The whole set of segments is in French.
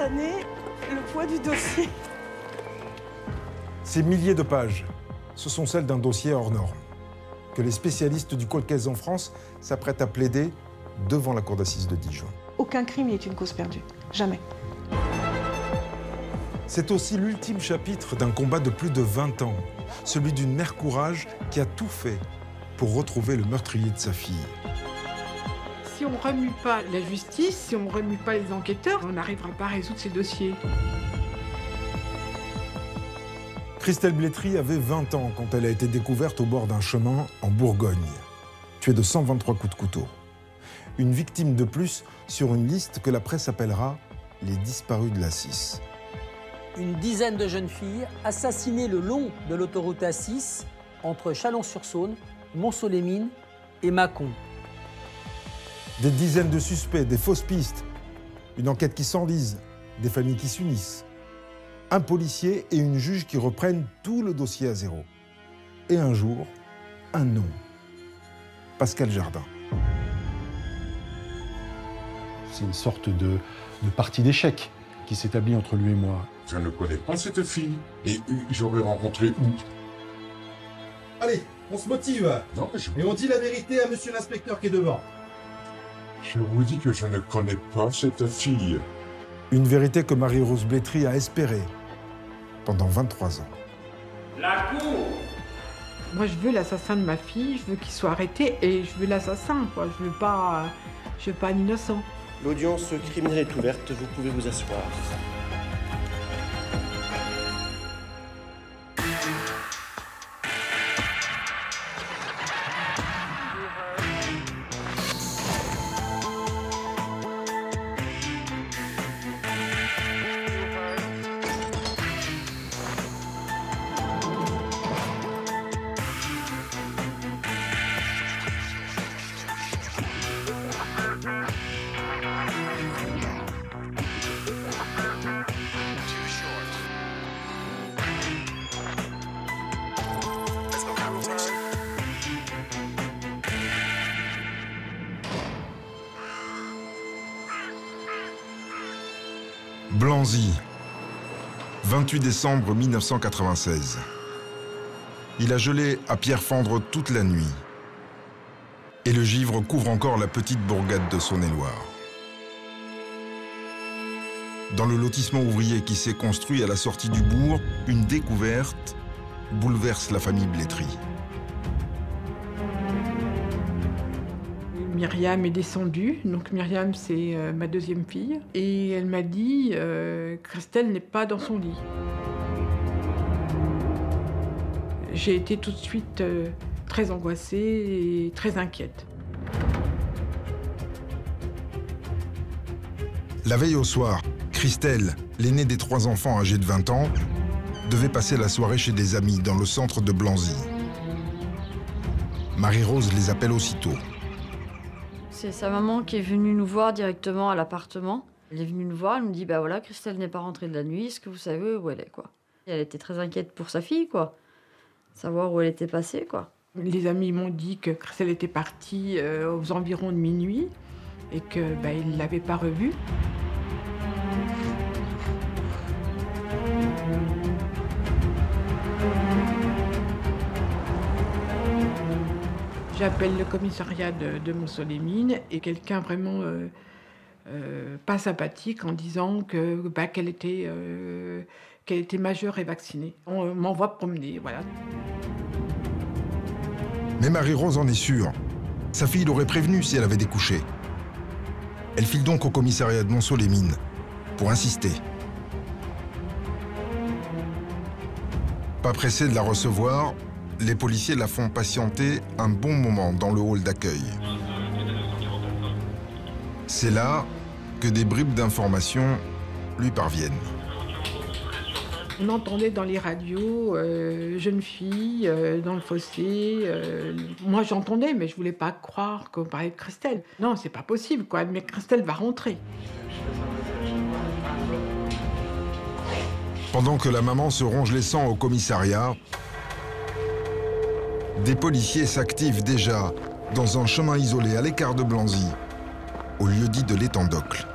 années le poids du dossier. Ces milliers de pages, ce sont celles d'un dossier hors norme, que les spécialistes du cold case en France s'apprêtent à plaider devant la cour d'assises de Dijon. Aucun crime n'est une cause perdue. Jamais. C'est aussi l'ultime chapitre d'un combat de plus de 20 ans, celui d'une mère courage qui a tout fait pour retrouver le meurtrier de sa fille. Si on ne remue pas la justice, si on ne remue pas les enquêteurs, on n'arrivera pas à résoudre ces dossiers. Christelle Blétry avait 20 ans quand elle a été découverte au bord d'un chemin en Bourgogne, tuée de 123 coups de couteau. Une victime de plus sur une liste que la presse appellera les disparus de la 6. Une dizaine de jeunes filles assassinées le long de l'autoroute A6 entre Chalon-sur-Saône, Mont-Solémine et Mâcon. Des dizaines de suspects, des fausses pistes, une enquête qui s'enlise, des familles qui s'unissent. Un policier et une juge qui reprennent tout le dossier à zéro. Et un jour, un nom. Pascal Jardin. C'est une sorte de partie d'échecs qui s'établit entre lui et moi. Je ne connais pas cette fille. Et j'aurais rencontré où? Allez, on se motive. Non, Et on dit la vérité à monsieur l'inspecteur qui est devant. Je vous dis que je ne connais pas cette fille. Une vérité que Marie-Rose Blétry a espérée pendant 23 ans. La cour! Moi, je veux l'assassin de ma fille, je veux qu'il soit arrêté et je veux l'assassin, quoi. Je veux pas un innocent. L'audience criminelle est ouverte, vous pouvez vous asseoir. Blanzy, 28 décembre 1996. Il a gelé à Pierrefandre toute la nuit. Et le givre couvre encore la petite bourgade de Saône-et-Loire. Dans le lotissement ouvrier qui s'est construit à la sortie du bourg, une découverte bouleverse la famille Blétry. Myriam est descendue, donc Myriam c'est ma deuxième fille, et elle m'a dit Christelle n'est pas dans son lit. J'ai été tout de suite très angoissée et très inquiète. La veille au soir, Christelle, l'aînée des 3 enfants âgés de 20 ans, devait passer la soirée chez des amis dans le centre de Blanzy. Marie-Rose les appelle aussitôt. C'est sa maman qui est venue nous voir directement à l'appartement. Elle est venue nous voir, elle nous dit « Bah voilà, Christelle n'est pas rentrée de la nuit, est-ce que vous savez où elle est, quoi ?» Elle était très inquiète pour sa fille, quoi. Savoir où elle était passée, quoi. Les amis m'ont dit que Christelle était partie aux environs de minuit et qu'ils ne l'avaient pas revue. J'appelle le commissariat de Mont-Solémine et quelqu'un vraiment pas sympathique en disant qu'elle était majeure et vaccinée. On m'envoie promener, voilà. Mais Marie-Rose en est sûre. Sa fille l'aurait prévenue si elle avait découché. Elle file donc au commissariat de Mont-Solémine pour insister. Pas pressé de la recevoir, les policiers la font patienter un bon moment dans le hall d'accueil. C'est là que des bribes d'informations lui parviennent. On entendait dans les radios jeune fille dans le fossé. Moi j'entendais, mais je voulais pas croire qu'on parlait de Christelle. Non, c'est pas possible, quoi. Mais Christelle va rentrer. Pendant que la maman se ronge les sangs au commissariat, des policiers s'activent déjà dans un chemin isolé à l'écart de Blanzy, au lieu-dit de l'étang d'Ocle.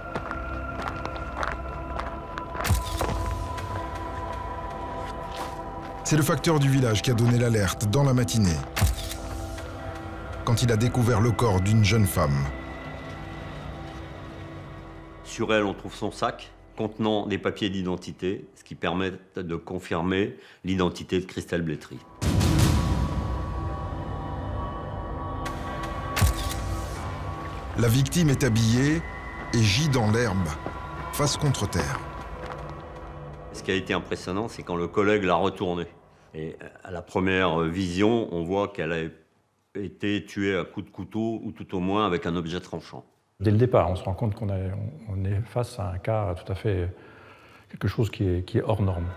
C'est le facteur du village qui a donné l'alerte dans la matinée, quand il a découvert le corps d'une jeune femme. Sur elle, on trouve son sac contenant des papiers d'identité, ce qui permet de confirmer l'identité de Christelle Blétry. La victime est habillée et gît dans l'herbe, face contre terre. Ce qui a été impressionnant, c'est quand le collègue l'a retournée. Et à la première vision, on voit qu'elle a été tuée à coups de couteau, ou tout au moins avec un objet tranchant. Dès le départ, on se rend compte qu'on est face à un cas tout à fait... quelque chose qui est hors norme.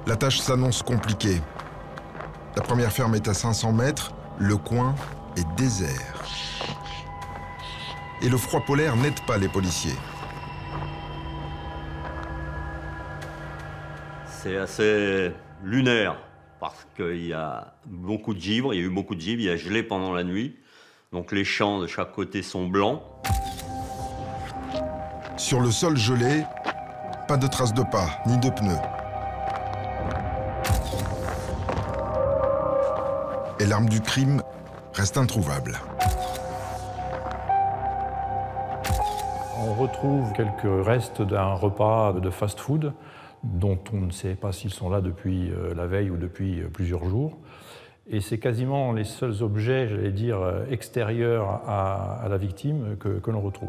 La tâche s'annonce compliquée. La première ferme est à 500 mètres, le coin est désert. Et le froid polaire n'aide pas les policiers. C'est assez lunaire, parce qu'il y a beaucoup de givre, il y a eu beaucoup de givre, il y a gelé pendant la nuit. Donc les champs de chaque côté sont blancs. Sur le sol gelé, pas de traces de pas, ni de pneus. Et l'arme du crime reste introuvable. On retrouve quelques restes d'un repas de fast-food dont on ne sait pas s'ils sont là depuis la veille ou depuis plusieurs jours. Et c'est quasiment les seuls objets, j'allais dire, extérieurs à la victime que l'on retrouve.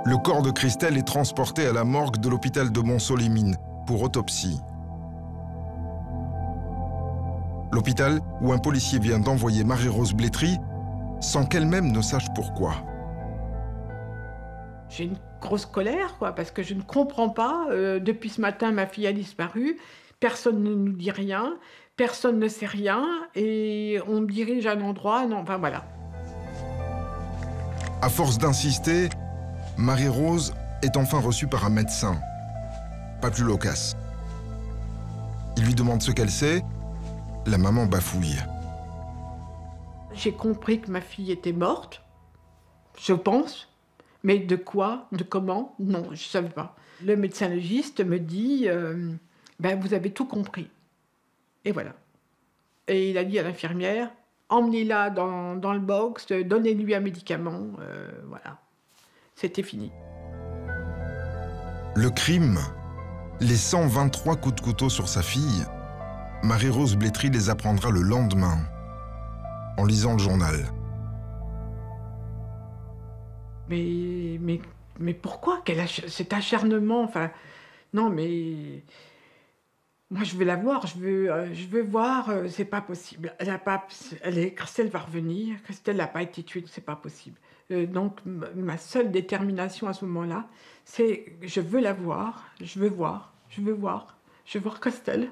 Le corps de Christelle est transporté à la morgue de l'hôpital de Montceau-les-Mines pour autopsie. L'hôpital où un policier vient d'envoyer Marie-Rose Blétry sans qu'elle-même ne sache pourquoi. J'ai une grosse colère, quoi, parce que je ne comprends pas. Depuis ce matin, ma fille a disparu. Personne ne nous dit rien. Personne ne sait rien. Et on me dirige à un endroit. Non, enfin voilà. À force d'insister, Marie-Rose est enfin reçue par un médecin. Pas plus loquace. Il lui demande ce qu'elle sait. La maman bafouille. J'ai compris que ma fille était morte. Je pense. Mais de quoi? De comment? Non, je ne savais pas. Le médecin légiste me dit ben, vous avez tout compris. Et voilà. Et il a dit à l'infirmière, emmenez-la dans le box, donnez-lui un médicament. Voilà. C'était fini. Le crime, les 123 coups de couteau sur sa fille, Marie-Rose Blétry les apprendra le lendemain, en lisant le journal. Mais pourquoi cet acharnement? Enfin, non, mais moi je veux la voir, je veux voir. C'est pas possible. Christelle va revenir. Christelle n'a pas été tuée, c'est pas possible. Donc ma seule détermination à ce moment-là, c'est je veux la voir, je veux voir Christelle.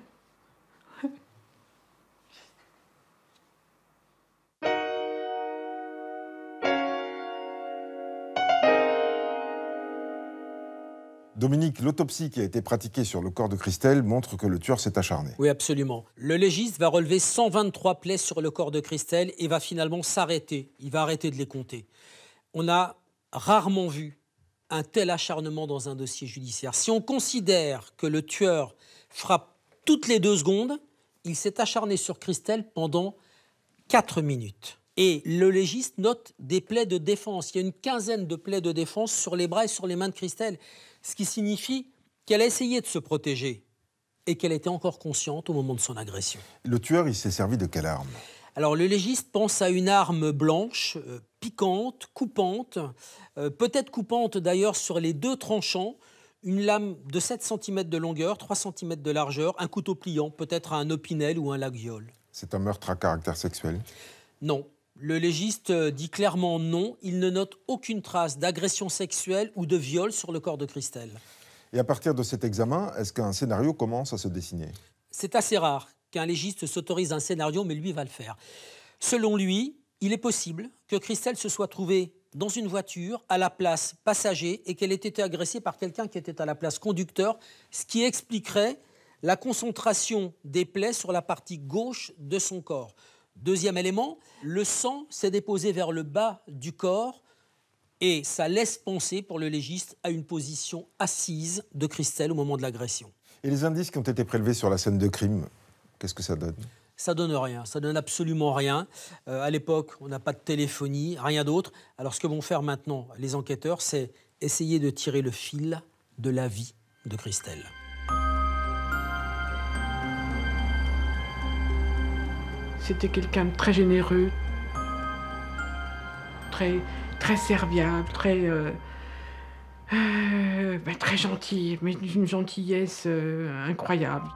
Dominique, l'autopsie qui a été pratiquée sur le corps de Christelle montre que le tueur s'est acharné. Oui, absolument. Le légiste va relever 123 plaies sur le corps de Christelle et va finalement s'arrêter. Il va arrêter de les compter. On a rarement vu un tel acharnement dans un dossier judiciaire. Si on considère que le tueur frappe toutes les 2 secondes, il s'est acharné sur Christelle pendant 4 minutes. Et le légiste note des plaies de défense. Il y a une quinzaine de plaies de défense sur les bras et sur les mains de Christelle. Ce qui signifie qu'elle a essayé de se protéger et qu'elle était encore consciente au moment de son agression. Le tueur, il s'est servi de quelle arme? Alors, le légiste pense à une arme blanche, piquante, coupante, peut-être coupante d'ailleurs sur les 2 tranchants, une lame de 7 cm de longueur, 3 cm de largeur, un couteau pliant, peut-être un opinel ou un laguiole. C'est un meurtre à caractère sexuel? Non. Le légiste dit clairement non. Il ne note aucune trace d'agression sexuelle ou de viol sur le corps de Christelle. Et à partir de cet examen, est-ce qu'un scénario commence à se dessiner? C'est assez rare qu'un légiste s'autorise un scénario, mais lui va le faire. Selon lui, il est possible que Christelle se soit trouvée dans une voiture à la place passager et qu'elle ait été agressée par quelqu'un qui était à la place conducteur, ce qui expliquerait la concentration des plaies sur la partie gauche de son corps. Deuxième élément, le sang s'est déposé vers le bas du corps Et ça laisse penser, pour le légiste, à une position assise de Christelle au moment de l'agression. Et les indices qui ont été prélevés sur la scène de crime, qu'est-ce que ça donne? Ça donne rien, ça donne absolument rien. À l'époque, on n'a pas de téléphonie, rien d'autre. Alors ce que vont faire maintenant les enquêteurs, c'est essayer de tirer le fil de la vie de Christelle. C'était quelqu'un de très généreux, très serviable, très gentil, mais d'une gentillesse incroyable.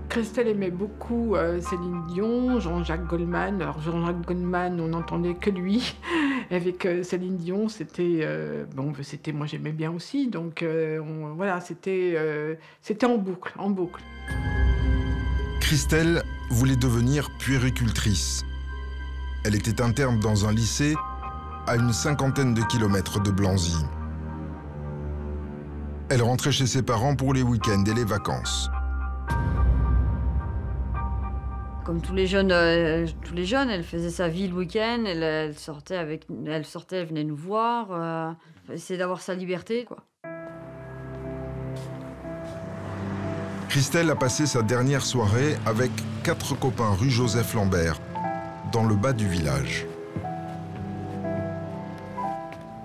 Christelle aimait beaucoup Céline Dion, Jean-Jacques Goldman. Alors Jean-Jacques Goldman, on n'entendait que lui. Avec Céline Dion, c'était moi j'aimais bien aussi. Donc voilà, c'était en boucle, en boucle. Christelle voulait devenir puéricultrice. Elle était interne dans un lycée à une 50aine de kilomètres de Blanzy. Elle rentrait chez ses parents pour les week-ends et les vacances. Comme tous les jeunes, elle faisait sa vie le week-end, elle sortait, elle venait nous voir, essayer d'avoir sa liberté, quoi. Christelle a passé sa dernière soirée avec 4 copains rue Joseph-Lambert, dans le bas du village.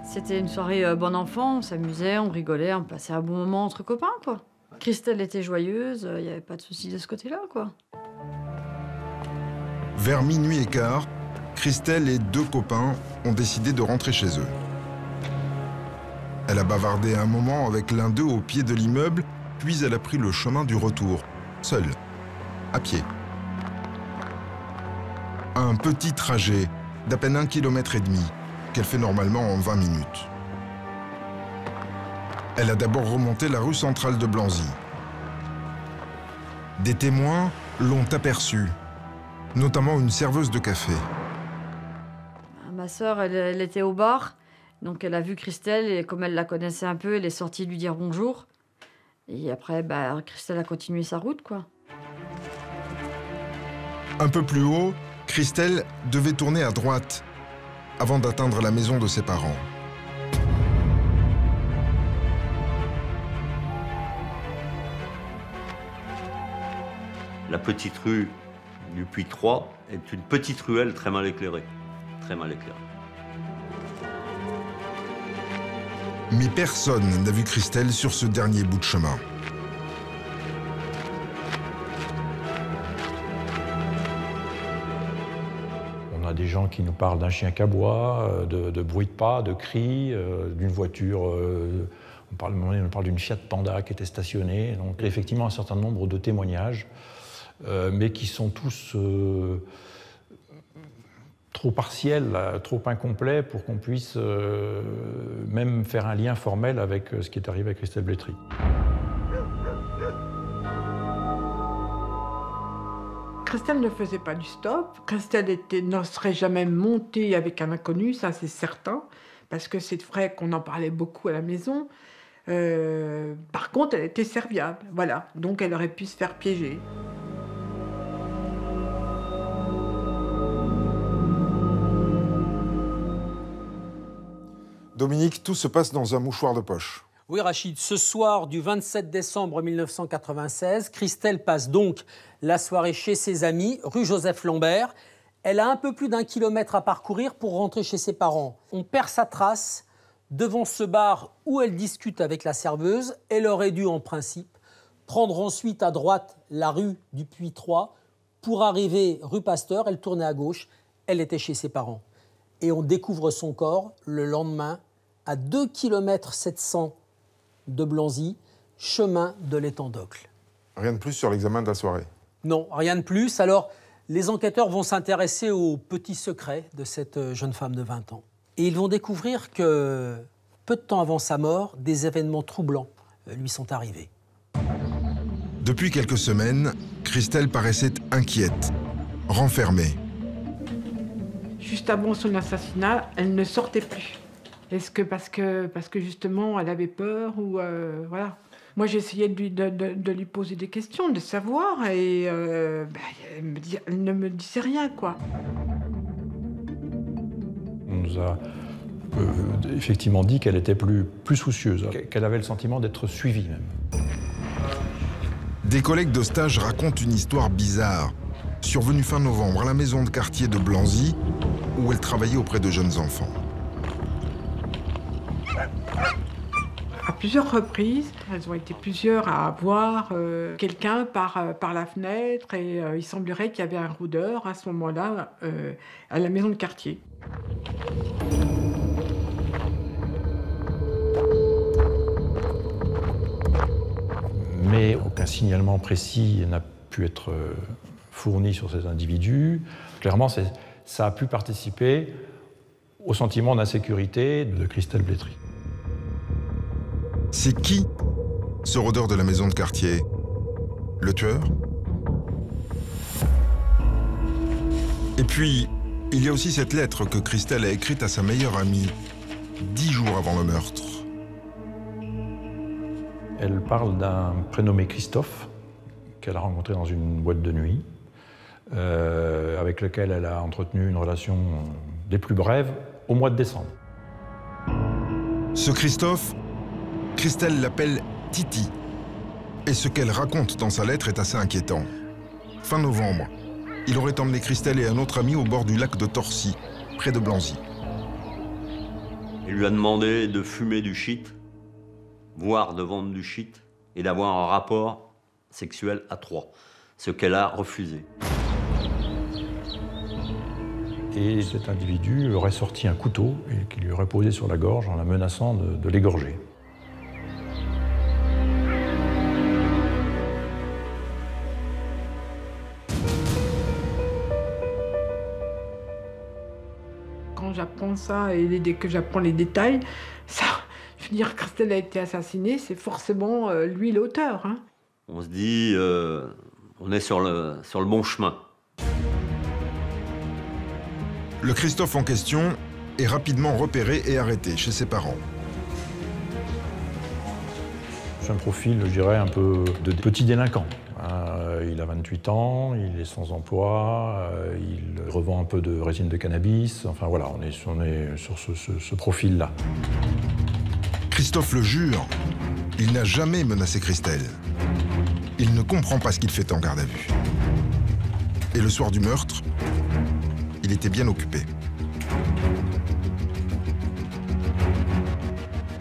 C'était une soirée bon enfant, on s'amusait, on rigolait, on passait un bon moment entre copains, quoi. Christelle était joyeuse, il n'y avait pas de souci de ce côté-là, quoi. Vers minuit et quart, Christelle et 2 copains ont décidé de rentrer chez eux. Elle a bavardé un moment avec l'un d'eux au pied de l'immeuble, puis elle a pris le chemin du retour, seule, à pied. Un petit trajet d'à peine 1,5 km qu'elle fait normalement en 20 minutes. Elle a d'abord remonté la rue centrale de Blanzy. Des témoins l'ont aperçue, notamment une serveuse de café. Ma sœur, elle était au bar, donc elle a vu Christelle, et comme elle la connaissait un peu, elle est sortie lui dire bonjour. Et après, Christelle a continué sa route, quoi. Un peu plus haut, Christelle devait tourner à droite avant d'atteindre la maison de ses parents. La petite rue du Puy 3 est une petite ruelle très mal éclairée. Très mal éclairée. Mais personne n'a vu Christelle sur ce dernier bout de chemin. On a des gens qui nous parlent d'un chien qui aboie, de bruit de pas, de cris, d'une voiture. On parle d'une Fiat Panda qui était stationnée. Donc il y a effectivement un certain nombre de témoignages, mais qui sont tous trop partiels, trop incomplets pour qu'on puisse même faire un lien formel avec ce qui est arrivé à Christelle Blétry. Christelle ne faisait pas du stop. Christelle ne serait jamais montée avec un inconnu, ça c'est certain, parce que c'est vrai qu'on en parlait beaucoup à la maison. Par contre, elle était serviable, voilà. Donc elle aurait pu se faire piéger. Dominique, tout se passe dans un mouchoir de poche. Oui, Rachid, ce soir du 27 décembre 1996, Christelle passe donc la soirée chez ses amis, rue Joseph-Lambert. Elle a un peu plus d'1 kilomètre à parcourir pour rentrer chez ses parents. On perd sa trace devant ce bar où elle discute avec la serveuse. Elle aurait dû, en principe, prendre ensuite à droite la rue du Puy 3 pour arriver rue Pasteur. Elle tournait à gauche. Elle était chez ses parents. Et on découvre son corps le lendemain à 2,7 km de Blanzy, chemin de l'étang d'Ocle. Rien de plus sur l'examen de la soirée? Non, rien de plus. Alors, les enquêteurs vont s'intéresser aux petits secrets de cette jeune femme de 20 ans. Et ils vont découvrir que, peu de temps avant sa mort, des événements troublants lui sont arrivés. Depuis quelques semaines, Christelle paraissait inquiète, renfermée. Juste avant son assassinat, elle ne sortait plus. Est-ce que parce que justement elle avait peur ou voilà. Moi j'essayais de lui poser des questions, de savoir et elle ne me disait rien quoi. nous a effectivement dit qu'elle était plus soucieuse, qu'elle avait le sentiment d'être suivie même. Des collègues de stage racontent une histoire bizarre, survenue fin novembre à la maison de quartier de Blanzy, où elle travaillait auprès de jeunes enfants. À plusieurs reprises, elles ont été plusieurs à voir quelqu'un par la fenêtre et il semblerait qu'il y avait un rôdeur à ce moment-là à la maison de quartier. Mais aucun signalement précis n'a pu être fourni sur ces individus. Clairement, ça a pu participer au sentiment d'insécurité de Christelle Blétry. C'est qui, ce rôdeur de la maison de quartier? Le tueur? Et puis, il y a aussi cette lettre que Christelle a écrite à sa meilleure amie, 10 jours avant le meurtre. Elle parle d'un prénommé Christophe, qu'elle a rencontré dans une boîte de nuit, avec lequel elle a entretenu une relation des plus brèves au mois de décembre. Ce Christophe, Christelle l'appelle Titi. Et ce qu'elle raconte dans sa lettre est assez inquiétant. Fin novembre, il aurait emmené Christelle et un autre ami au bord du lac de Torcy, près de Blanzy. Il lui a demandé de fumer du shit, voire de vendre du shit, et d'avoir un rapport sexuel à 3, ce qu'elle a refusé. Et cet individu aurait sorti un couteau et qui lui aurait posé sur la gorge en la menaçant de l'égorger. Quand j'apprends ça et dès que j'apprends les détails, ça, je veux dire, Christelle a été assassinée, c'est forcément lui l'auteur. Hein. On se dit, on est sur le bon chemin. Le Christophe en question est rapidement repéré et arrêté chez ses parents. C'est un profil, je dirais, un peu de petit délinquant. Il a 28 ans, il est sans emploi, il revend un peu de résine de cannabis. Enfin voilà, on est sur ce profil-là. Christophe le jure, il n'a jamais menacé Christelle. Il ne comprend pas ce qu'il fait en garde à vue. Et le soir du meurtre, il était bien occupé.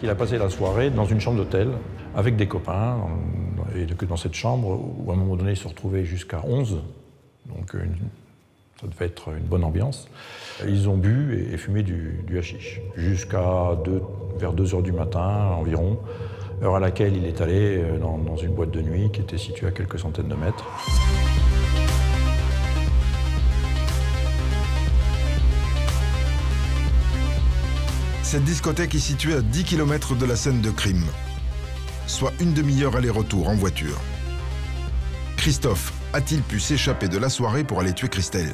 Il a passé la soirée dans une chambre d'hôtel avec des copains, et que dans cette chambre, où à un moment donné, il se retrouvait jusqu'à 11, donc ça devait être une bonne ambiance. Ils ont bu et fumé du hashish, vers 2 h du matin environ, heure à laquelle il est allé dans une boîte de nuit qui était située à quelques centaines de mètres. Cette discothèque est située à 10 km de la scène de crime, soit une demi-heure aller-retour en voiture. Christophe a-t-il pu s'échapper de la soirée pour aller tuer Christelle?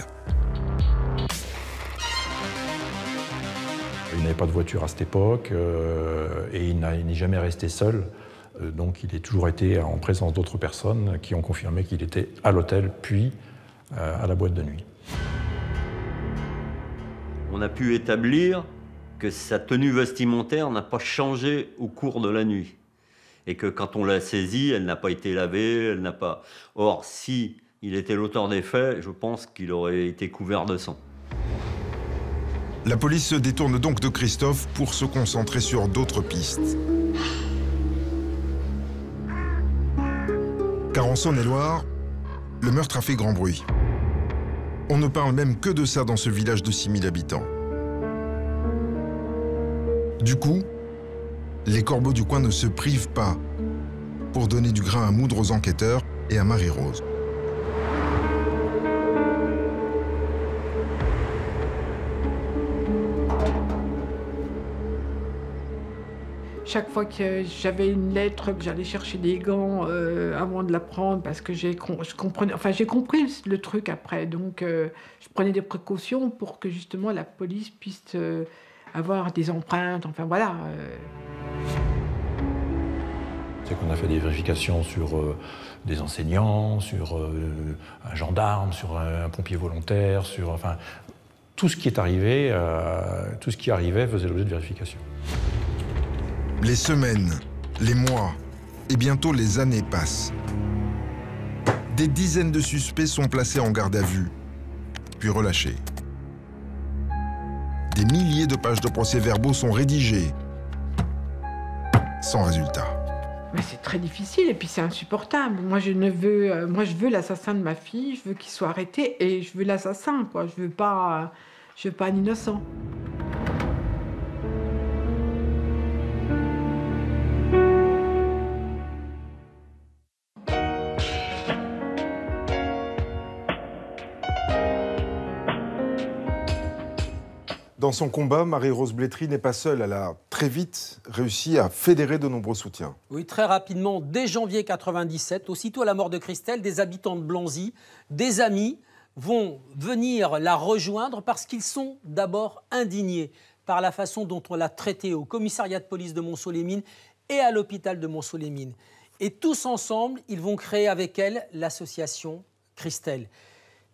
Il n'avait pas de voiture à cette époque et il n'est jamais resté seul. Donc il a toujours été en présence d'autres personnes qui ont confirmé qu'il était à l'hôtel puis à la boîte de nuit. On a pu établir que sa tenue vestimentaire n'a pas changé au cours de la nuit. Et que quand on l'a saisie, elle n'a pas été lavée, elle n'a pas... Or, si il était l'auteur des faits, je pense qu'il aurait été couvert de sang. La police se détourne donc de Christophe pour se concentrer sur d'autres pistes. Car en Saône-et-Loire, le meurtre a fait grand bruit. On ne parle même que de ça dans ce village de 6000 habitants. Du coup, les corbeaux du coin ne se privent pas pour donner du grain à moudre aux enquêteurs et à Marie-Rose. Chaque fois que j'avais une lettre, que j'allais chercher des gants avant de la prendre, parce que j'ai compris le truc après. Donc, je prenais des précautions pour que justement la police puisse avoir des empreintes. Enfin voilà. C'est qu'on a fait des vérifications sur des enseignants, sur un gendarme, sur un pompier volontaire, tout ce qui arrivait faisait l'objet de vérification. Les semaines, les mois et bientôt les années passent. Des dizaines de suspects sont placés en garde à vue, puis relâchés. Des milliers de pages de procès-verbaux sont rédigées, sans résultat. Mais c'est très difficile et puis c'est insupportable. Moi, je veux l'assassin de ma fille, je veux qu'il soit arrêté et je veux l'assassin, quoi. Je veux pas un innocent. Dans son combat, Marie-Rose Blétry n'est pas seule. Elle a très vite réussi à fédérer de nombreux soutiens. Oui, très rapidement, dès janvier 1997, aussitôt à la mort de Christelle, des habitants de Blanzy, des amis, vont venir la rejoindre parce qu'ils sont d'abord indignés par la façon dont on l'a traitée au commissariat de police de Montceau-les-Mines et à l'hôpital de Montceau-les-Mines. Et tous ensemble, ils vont créer avec elle l'association Christelle.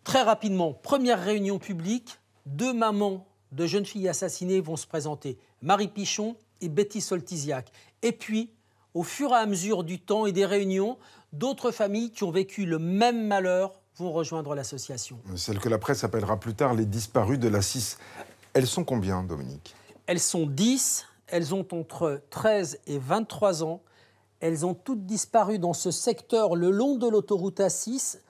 Très rapidement, première réunion publique, 2 mamans de jeunes filles assassinées vont se présenter, Marie Pichon et Betty Soltysiak. Et puis, au fur et à mesure du temps et des réunions, d'autres familles qui ont vécu le même malheur vont rejoindre l'association. Celle que la presse appellera plus tard les disparues de la 6. Elles sont combien, Dominique? Elles sont 10, elles ont entre 13 et 23 ans. Elles ont toutes disparu dans ce secteur le long de l'autoroute A6,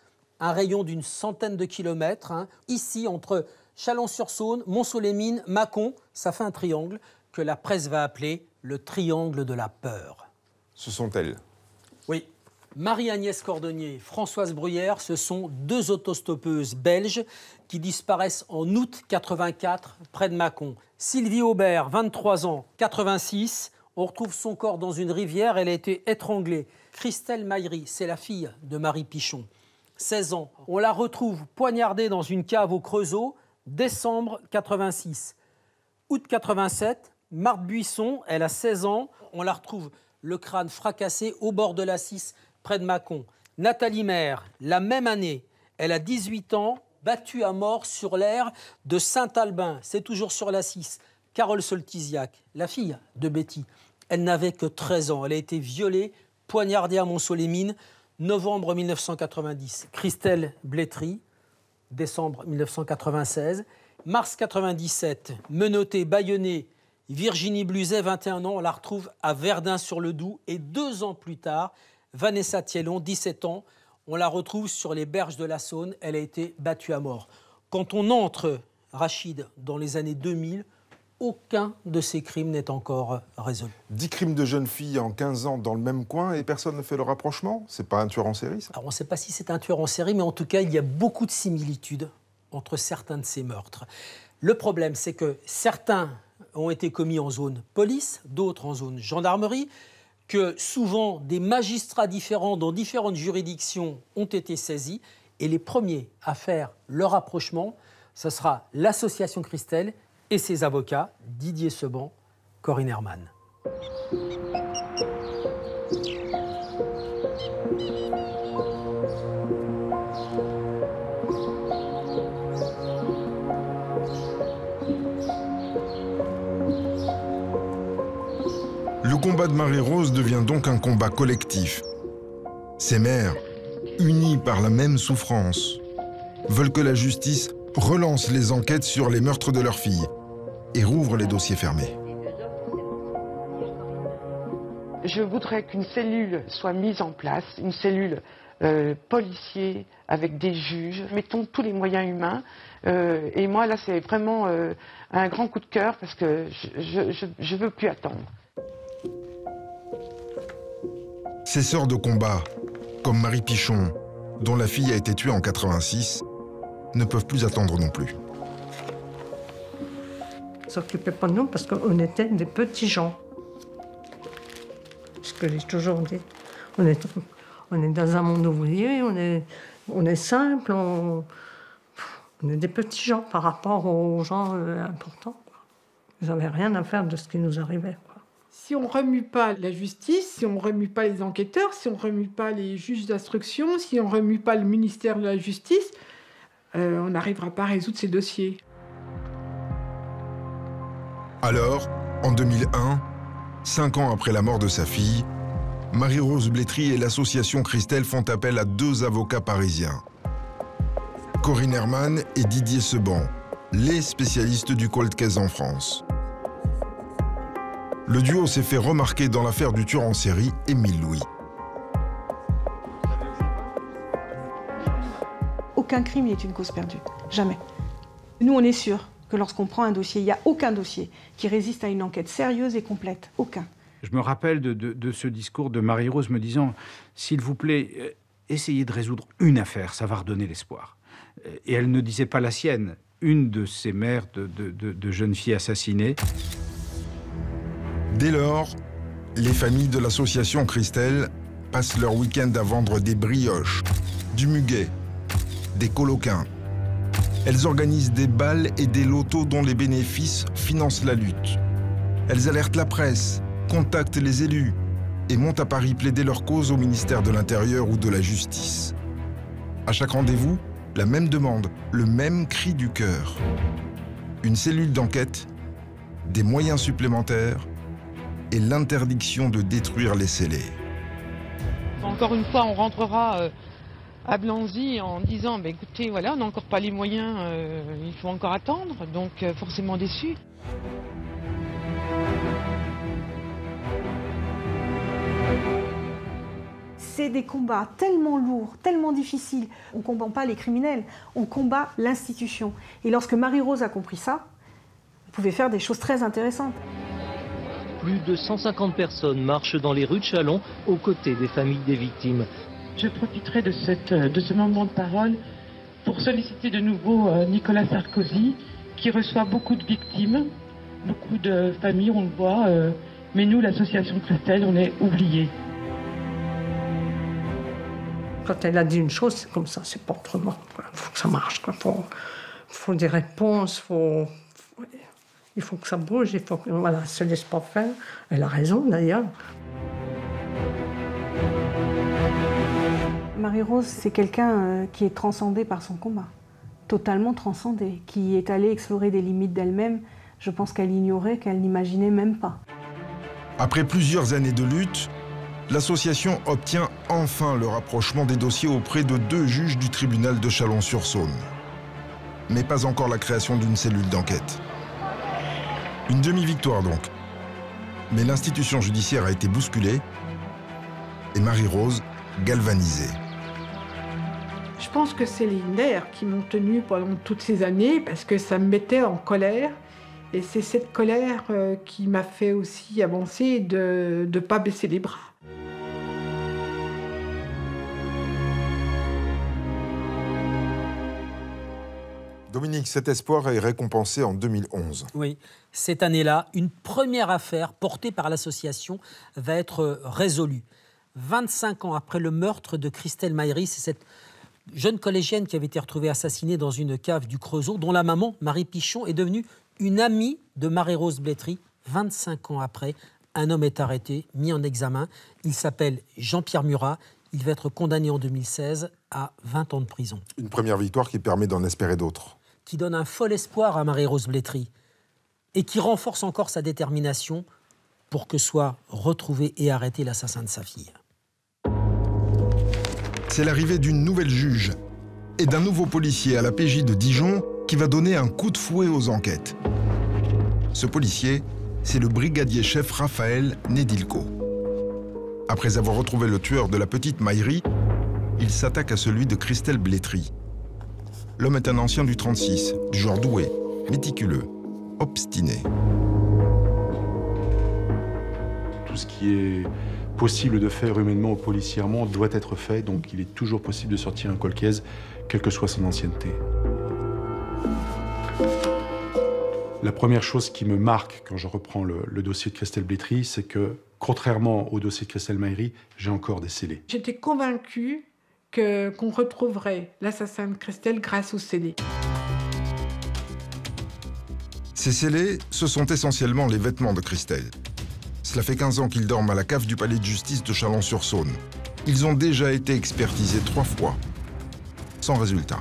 un rayon d'une centaine de kilomètres, ici entre Chalon-sur-Saône, Montceau-les-Mines, Mâcon, ça fait un triangle que la presse va appeler le triangle de la peur. Ce sont elles? Oui. Marie-Agnès Cordonnier, Françoise Bruyère, ce sont 2 autostoppeuses belges qui disparaissent en août 84 près de Mâcon. Sylvie Aubert, 23 ans, 86, on retrouve son corps dans une rivière, elle a été étranglée. Christelle Maillery, c'est la fille de Marie Pichon, 16 ans. On la retrouve poignardée dans une cave au Creusot, décembre 86. Août 87, Marthe Buisson, elle a 16 ans. On la retrouve le crâne fracassé au bord de la 6, près de Mâcon. Nathalie Maire, la même année, elle a 18 ans, battue à mort sur l'aire de Saint-Albin. C'est toujours sur la 6. Carole Soltysiak, la fille de Betty, elle n'avait que 13 ans. Elle a été violée, poignardée à Montceau-les-Mines, novembre 1990. Christelle Blétry, décembre 1996. Mars 97, menottée, bâillonnée, Virginie Bluzet, 21 ans, on la retrouve à Verdun-sur-le-Doubs. Et 2 ans plus tard, Vanessa Thiellon, 17 ans, on la retrouve sur les berges de la Saône. Elle a été battue à mort. Quand on entre, Rachid, dans les années 2000, aucun de ces crimes n'est encore résolu. 10 crimes de jeunes filles en 15 ans dans le même coin et personne ne fait le rapprochement? C'est pas un tueur en série, ça? Alors, on ne sait pas si c'est un tueur en série, mais en tout cas, il y a beaucoup de similitudes entre certains de ces meurtres. Le problème, c'est que certains ont été commis en zone police, d'autres en zone gendarmerie, que souvent des magistrats différents dans différentes juridictions ont été saisis. Et les premiers à faire le rapprochement, ce sera l'association Christelle et ses avocats, Didier Seban, Corinne Herman. Le combat de Marie-Rose devient donc un combat collectif. Ces mères, unies par la même souffrance, veulent que la justice relance les enquêtes sur les meurtres de leurs filles et rouvre les dossiers fermés. Je voudrais qu'une cellule soit mise en place, une cellule policier avec des juges. Mettons tous les moyens humains. Et moi, là, c'est vraiment un grand coup de cœur parce que je veux plus attendre. Ces sœurs de combat, comme Marie Pichon, dont la fille a été tuée en 86, ne peuvent plus attendre non plus. Ils ne s'occupaient pas de nous parce qu'on était des petits gens. Ce que j'ai toujours dit. On est dans un monde ouvrier, on est simple, on est des petits gens par rapport aux gens importants. Ils n'avaient rien à faire de ce qui nous arrivait. Si on ne remue pas la justice, si on ne remue pas les enquêteurs, si on ne remue pas les juges d'instruction, si on ne remue pas le ministère de la Justice, on n'arrivera pas à résoudre ces dossiers. Alors, en 2001, 5 ans après la mort de sa fille, Marie-Rose Blétry et l'association Christelle font appel à 2 avocats parisiens. Corinne Herman et Didier Seban, les spécialistes du cold case en France. Le duo s'est fait remarquer dans l'affaire du tueur en série Émile Louis. Aucun crime n'est une cause perdue. Jamais. Nous, on est sûr que lorsqu'on prend un dossier, il n'y a aucun dossier qui résiste à une enquête sérieuse et complète. Aucun. Je me rappelle de ce discours de Marie-Rose me disant « S'il vous plaît, essayez de résoudre une affaire, ça va redonner l'espoir. » Et elle ne disait pas la sienne, une de ces mères de jeunes filles assassinées. Dès lors, les familles de l'association Christelle passent leur week-end à vendre des brioches, du muguet, des coloquins. Elles organisent des bals et des lotos dont les bénéfices financent la lutte. Elles alertent la presse, contactent les élus et montent à Paris plaider leur cause au ministère de l'Intérieur ou de la Justice. À chaque rendez-vous, la même demande, le même cri du cœur. Une cellule d'enquête, des moyens supplémentaires et l'interdiction de détruire les scellés. Encore une fois, on rentrera à Blanzy en disant écoutez, voilà, on n'a encore pas les moyens, il faut encore attendre, donc forcément déçu. C'est des combats tellement lourds, tellement difficiles. On ne combat pas les criminels, on combat l'institution. Et lorsque Marie-Rose a compris ça, on pouvait faire des choses très intéressantes. Plus de 150 personnes marchent dans les rues de Châlons aux côtés des familles des victimes. Je profiterai de ce moment de parole pour solliciter de nouveau Nicolas Sarkozy, qui reçoit beaucoup de victimes, beaucoup de familles, on le voit, mais nous, l'association Christelle, on est oubliés. Quand elle a dit une chose, c'est comme ça, c'est pas autrement. Il faut que ça marche, il faut des réponses, il faut que ça bouge, il faut que, voilà, se laisse pas faire. Elle a raison d'ailleurs. Marie-Rose, c'est quelqu'un qui est transcendé par son combat, totalement transcendé, qui est allé explorer des limites d'elle-même, je pense qu'elle ignorait, qu'elle n'imaginait même pas. Après plusieurs années de lutte, l'association obtient enfin le rapprochement des dossiers auprès de 2 juges du tribunal de Chalon-sur-Saône. Mais pas encore la création d'une cellule d'enquête. Une demi-victoire donc. Mais l'institution judiciaire a été bousculée et Marie-Rose galvanisée. Je pense que c'est les nerfs qui m'ont tenue pendant toutes ces années parce que ça me mettait en colère. Et c'est cette colère qui m'a fait aussi avancer de ne pas baisser les bras. Dominique, cet espoir est récompensé en 2011. Oui, cette année-là, une première affaire portée par l'association va être résolue. 25 ans après le meurtre de Christelle Maïri, c'est cette jeune collégienne qui avait été retrouvée assassinée dans une cave du Creusot, dont la maman, Marie Pichon, est devenue une amie de Marie-Rose Blétry. 25 ans après, un homme est arrêté, mis en examen. Il s'appelle Jean-Pierre Murat. Il va être condamné en 2016 à 20 ans de prison. Une première victoire qui permet d'en espérer d'autres. Qui donne un fol espoir à Marie-Rose Blétry et qui renforce encore sa détermination pour que soit retrouvé et arrêté l'assassin de sa fille. C'est l'arrivée d'une nouvelle juge et d'un nouveau policier à la PJ de Dijon qui va donner un coup de fouet aux enquêtes. Ce policier, c'est le brigadier-chef Raphaël Nedilko. Après avoir retrouvé le tueur de la petite Maïri, il s'attaque à celui de Christelle Blétry. L'homme est un ancien du 36, du genre doué, méticuleux, obstiné. Tout ce qui est possible de faire humainement ou policièrement doit être fait, donc il est toujours possible de sortir un cold case, quelle que soit son ancienneté. La première chose qui me marque quand je reprends le dossier de Christelle Blétry, c'est que, contrairement au dossier de Christelle Maïri, j'ai encore des scellés. J'étais convaincue qu'on retrouverait l'assassin de Christelle grâce aux scellés. Ces scellés, ce sont essentiellement les vêtements de Christelle. Cela fait 15 ans qu'ils dorment à la cave du palais de justice de Chalon-sur-Saône. Ils ont déjà été expertisés 3 fois, sans résultat.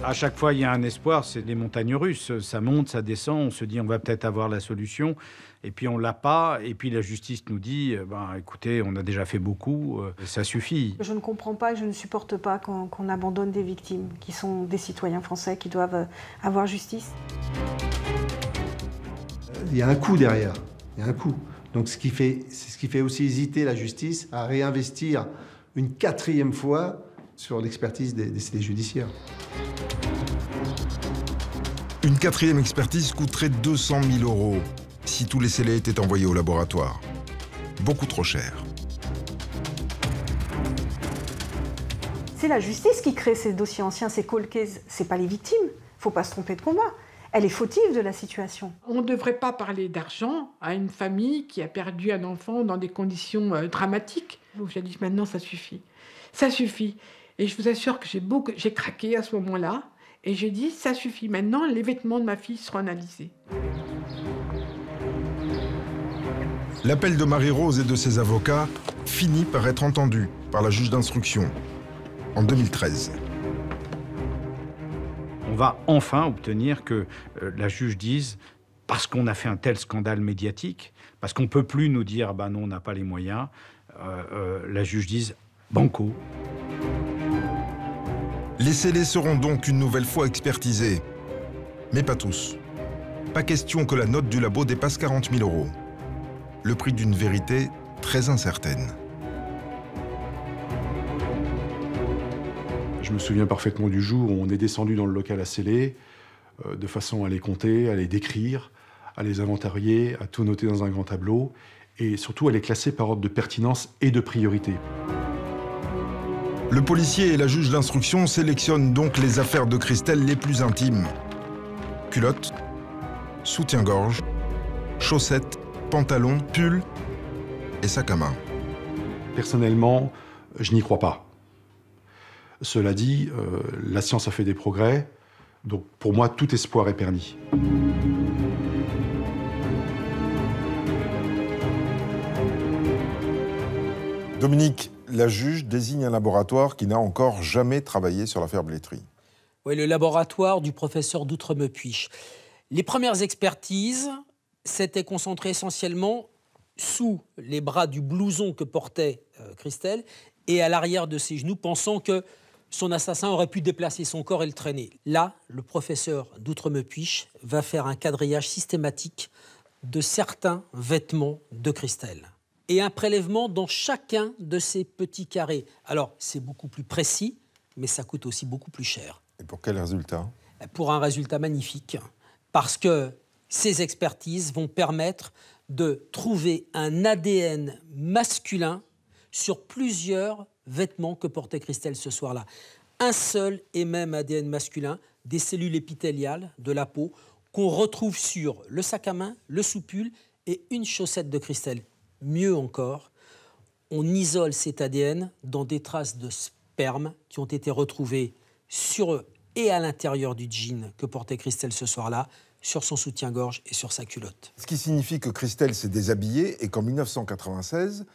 À chaque fois, il y a un espoir, c'est les montagnes russes. Ça monte, ça descend, on se dit on va peut-être avoir la solution. Et puis on l'a pas. Et puis la justice nous dit, écoutez, on a déjà fait beaucoup, ça suffit. Je ne comprends pas et je ne supporte pas qu'on abandonne des victimes qui sont des citoyens français qui doivent avoir justice. Il y a un coût derrière, il y a un coût. Donc c'est ce qui fait aussi hésiter la justice à réinvestir une 4e fois sur l'expertise des scellés judiciaires. Une 4e expertise coûterait 200 000 € si tous les scellés étaient envoyés au laboratoire. Beaucoup trop cher. C'est la justice qui crée ces dossiers anciens, ces cold cases. C'est pas les victimes. Il ne faut pas se tromper de combat. Elle est fautive de la situation. On ne devrait pas parler d'argent à une famille qui a perdu un enfant dans des conditions dramatiques. Donc j'ai dit maintenant ça suffit. Ça suffit. Et je vous assure que j'ai craqué à ce moment-là. Et j'ai dit ça suffit. Maintenant les vêtements de ma fille seront analysés. L'appel de Marie-Rose et de ses avocats finit par être entendu par la juge d'instruction en 2013. On va enfin obtenir que la juge dise, parce qu'on a fait un tel scandale médiatique, parce qu'on ne peut plus nous dire bah non, on n'a pas les moyens, la juge dise banco. Les scellés seront donc une nouvelle fois expertisés, mais pas tous. Pas question que la note du labo dépasse 40 000 €. Le prix d'une vérité très incertaine. Je me souviens parfaitement du jour où on est descendu dans le local à sceller, de façon à les compter, à les décrire, à les inventarier, à tout noter dans un grand tableau, et surtout à les classer par ordre de pertinence et de priorité. Le policier et la juge d'instruction sélectionnent donc les affaires de Christelle les plus intimes. Culottes, soutien-gorge, chaussettes, pantalons, pulls et sac à main. Personnellement, je n'y crois pas. Cela dit, la science a fait des progrès, donc pour moi, tout espoir est permis. Dominique, la juge désigne un laboratoire qui n'a encore jamais travaillé sur l'affaire Blétry. Oui, le laboratoire du professeur d'Outremepuich. Les premières expertises s'étaient concentrées essentiellement sous les bras du blouson que portait Christelle et à l'arrière de ses genoux, pensant que son assassin aurait pu déplacer son corps et le traîner. Là, le professeur d'Outremepuich va faire un quadrillage systématique de certains vêtements de Christelle et un prélèvement dans chacun de ces petits carrés. Alors, c'est beaucoup plus précis, mais ça coûte aussi beaucoup plus cher. Et pour quel résultat ? Pour un résultat magnifique, parce que ces expertises vont permettre de trouver un ADN masculin sur plusieurs vêtements que portait Christelle ce soir-là. Un seul et même ADN masculin, des cellules épithéliales de la peau qu'on retrouve sur le sac à main, le soupule et une chaussette de Christelle. Mieux encore, on isole cet ADN dans des traces de sperme qui ont été retrouvées sur eux et à l'intérieur du jean que portait Christelle ce soir-là, sur son soutien-gorge et sur sa culotte. Ce qui signifie que Christelle s'est déshabillée et qu'en 1996,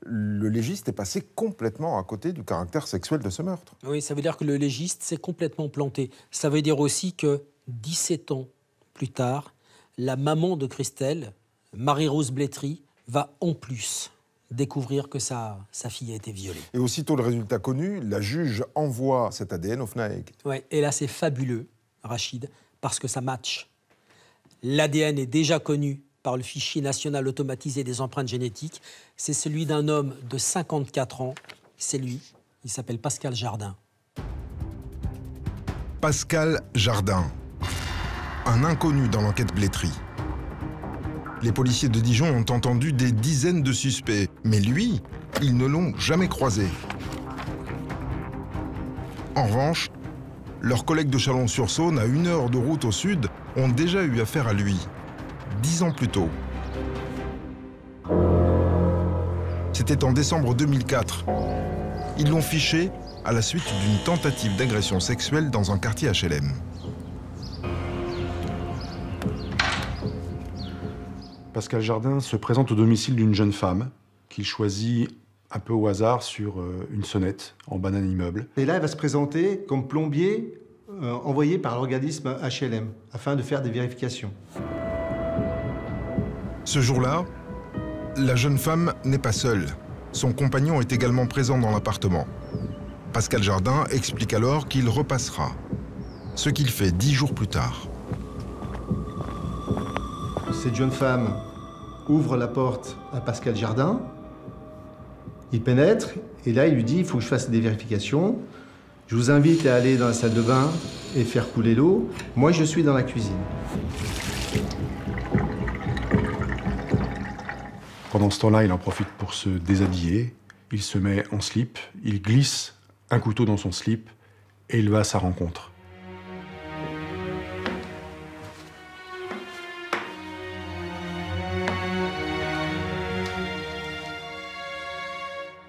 le légiste est passé complètement à côté du caractère sexuel de ce meurtre. Oui, ça veut dire que le légiste s'est complètement planté. Ça veut dire aussi que 17 ans plus tard, la maman de Christelle, Marie-Rose Blétry, va en plus découvrir que sa fille a été violée. Et aussitôt le résultat connu, la juge envoie cet ADN au FNAEG. Ouais, et là c'est fabuleux, Rachid, parce que ça match. L'ADN est déjà connu par le fichier national automatisé des empreintes génétiques. C'est celui d'un homme de 54 ans. C'est lui. Il s'appelle Pascal Jardin. Pascal Jardin, un inconnu dans l'enquête Blétry. Les policiers de Dijon ont entendu des dizaines de suspects, mais lui, ils ne l'ont jamais croisé. En revanche, leurs collègues de Chalon-sur-Saône, à 1 heure de route au sud, ont déjà eu affaire à lui, 10 ans plus tôt. C'était en décembre 2004. Ils l'ont fiché à la suite d'une tentative d'agression sexuelle dans un quartier HLM. Pascal Jardin se présente au domicile d'une jeune femme qu'il choisit un peu au hasard sur une sonnette en bas d'un immeuble. Et là, elle va se présenter comme plombier envoyés par l'organisme HLM afin de faire des vérifications. Ce jour-là, la jeune femme n'est pas seule. Son compagnon est également présent dans l'appartement. Pascal Jardin explique alors qu'il repassera. Ce qu'il fait 10 jours plus tard. Cette jeune femme ouvre la porte à Pascal Jardin. Il pénètre et là il lui dit « il faut que je fasse des vérifications. Je vous invite à aller dans la salle de bain et faire couler l'eau. Moi je suis dans la cuisine. » Pendant ce temps-là, il en profite pour se déshabiller. Il se met en slip, il glisse un couteau dans son slip et il va à sa rencontre.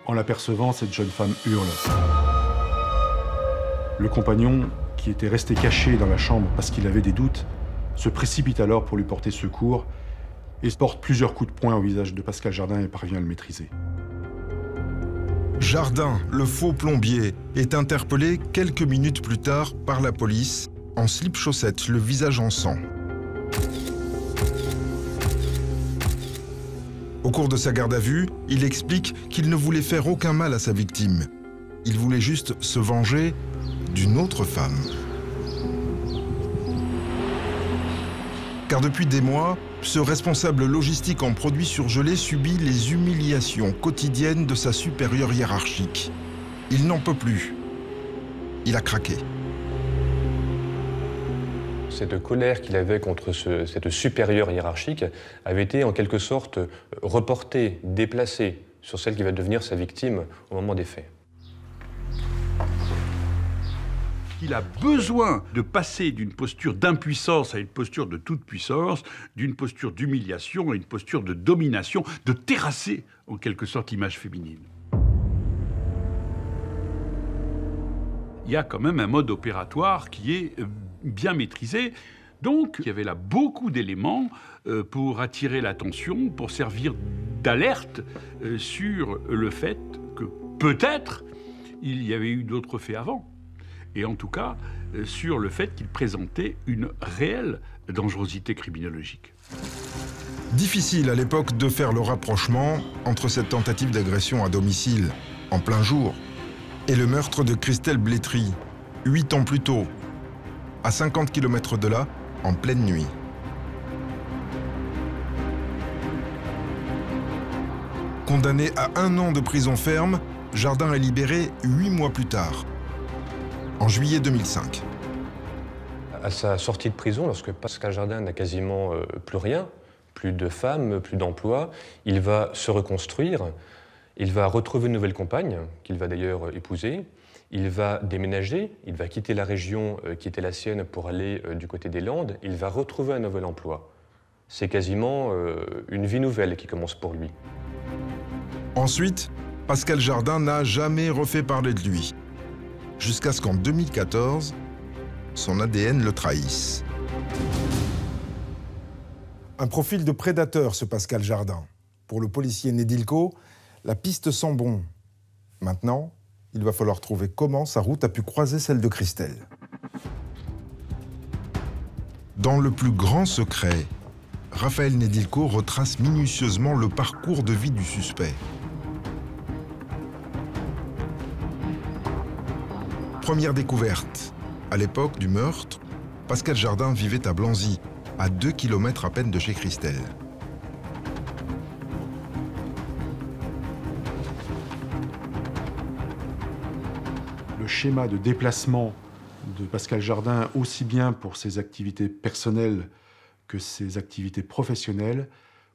En l'apercevant, cette jeune femme hurle. Le compagnon, qui était resté caché dans la chambre parce qu'il avait des doutes, se précipite alors pour lui porter secours et porte plusieurs coups de poing au visage de Pascal Jardin et parvient à le maîtriser. Jardin, le faux plombier, est interpellé quelques minutes plus tard par la police, en slip-chaussettes, le visage en sang. Au cours de sa garde à vue, il explique qu'il ne voulait faire aucun mal à sa victime. Il voulait juste se venger d'une autre femme. Car depuis des mois, ce responsable logistique en produits surgelés subit les humiliations quotidiennes de sa supérieure hiérarchique. Il n'en peut plus. Il a craqué. Cette colère qu'il avait contre cette supérieure hiérarchique avait été en quelque sorte reportée, déplacée sur celle qui va devenir sa victime au moment des faits. Il a besoin de passer d'une posture d'impuissance à une posture de toute puissance, d'une posture d'humiliation à une posture de domination, de terrasser en quelque sorte l'image féminine. Il y a quand même un mode opératoire qui est bien maîtrisé. Donc, il y avait là beaucoup d'éléments pour attirer l'attention, pour servir d'alerte sur le fait que peut-être il y avait eu d'autres faits avant. Et en tout cas, sur le fait qu'il présentait une réelle dangerosité criminologique. Difficile à l'époque de faire le rapprochement entre cette tentative d'agression à domicile, en plein jour, et le meurtre de Christelle Blétry, 8 ans plus tôt, à 50 km de là, en pleine nuit. Condamné à 1 an de prison ferme, Jardin est libéré 8 mois plus tard, en juillet 2005. À sa sortie de prison, lorsque Pascal Jardin n'a quasiment plus rien, plus de femmes, plus d'emploi, il va se reconstruire, il va retrouver une nouvelle compagne, qu'il va d'ailleurs épouser, il va déménager, il va quitter la région qui était la sienne pour aller du côté des Landes, il va retrouver un nouvel emploi. C'est quasiment une vie nouvelle qui commence pour lui. Ensuite, Pascal Jardin n'a jamais refait parler de lui. Jusqu'à ce qu'en 2014, son ADN le trahisse. Un profil de prédateur, ce Pascal Jardin. Pour le policier Nedilko, la piste sent bon. Maintenant, il va falloir trouver comment sa route a pu croiser celle de Christelle. Dans le plus grand secret, Raphaël Nedilko retrace minutieusement le parcours de vie du suspect. Première découverte. À l'époque du meurtre, Pascal Jardin vivait à Blanzy, à 2 km à peine de chez Christelle. Le schéma de déplacement de Pascal Jardin, aussi bien pour ses activités personnelles que ses activités professionnelles,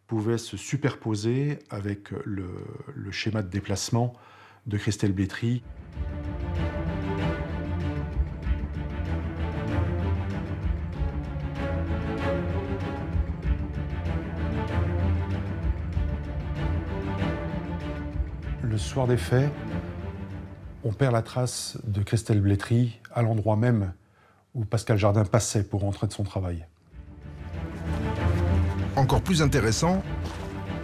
pouvait se superposer avec le schéma de déplacement de Christelle Blétry. Le soir des faits, on perd la trace de Christelle Blétry à l'endroit même où Pascal Jardin passait pour rentrer de son travail. Encore plus intéressant,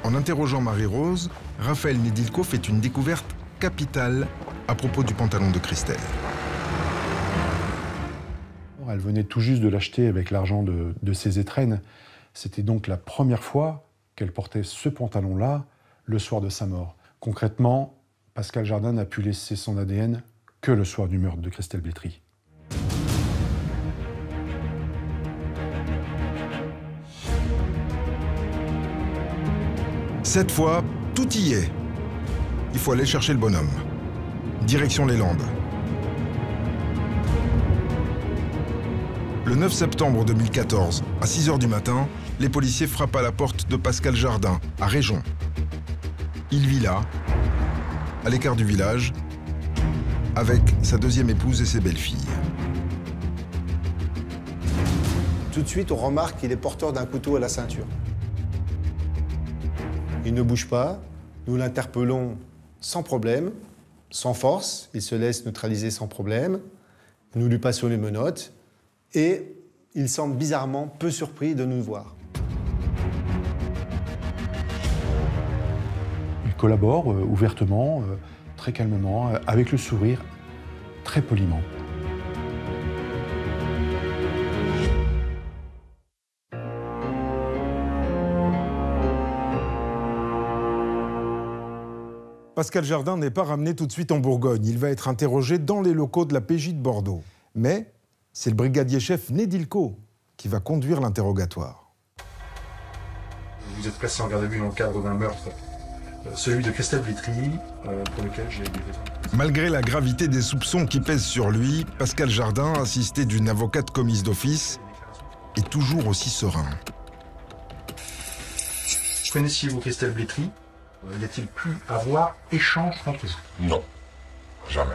en interrogeant Marie-Rose, Raphaël Nedilko fait une découverte capitale à propos du pantalon de Christelle. Elle venait tout juste de l'acheter avec l'argent de ses étrennes. C'était donc la première fois qu'elle portait ce pantalon-là le soir de sa mort. Concrètement, Pascal Jardin n'a pu laisser son ADN que le soir du meurtre de Christelle Blétry. Cette fois, tout y est. Il faut aller chercher le bonhomme. Direction les Landes. Le 9 septembre 2014, à 6 h du matin, les policiers frappent à la porte de Pascal Jardin, à Réjon. Il vit là, à l'écart du village, avec sa deuxième épouse et ses belles-filles. Tout de suite, on remarque qu'il est porteur d'un couteau à la ceinture. Il ne bouge pas, nous l'interpellons sans problème, sans force, il se laisse neutraliser sans problème, nous lui passons les menottes et il semble bizarrement peu surpris de nous voir. Il collabore ouvertement, très calmement, avec le sourire, très poliment. Pascal Jardin n'est pas ramené tout de suite en Bourgogne. Il va être interrogé dans les locaux de la PJ de Bordeaux. Mais c'est le brigadier-chef Nedilko qui va conduire l'interrogatoire. Vous êtes placé en garde à vue dans le cadre d'un meurtre, celui de Christelle Blétry, pour lequel j'ai des raisons. Malgré la gravité des soupçons qui pèsent sur lui, Pascal Jardin, assisté d'une avocate commise d'office, est toujours aussi serein. Connaissiez-vous Christelle Blétry? Y a-t-il pu avoir échange entre vous? Non, jamais.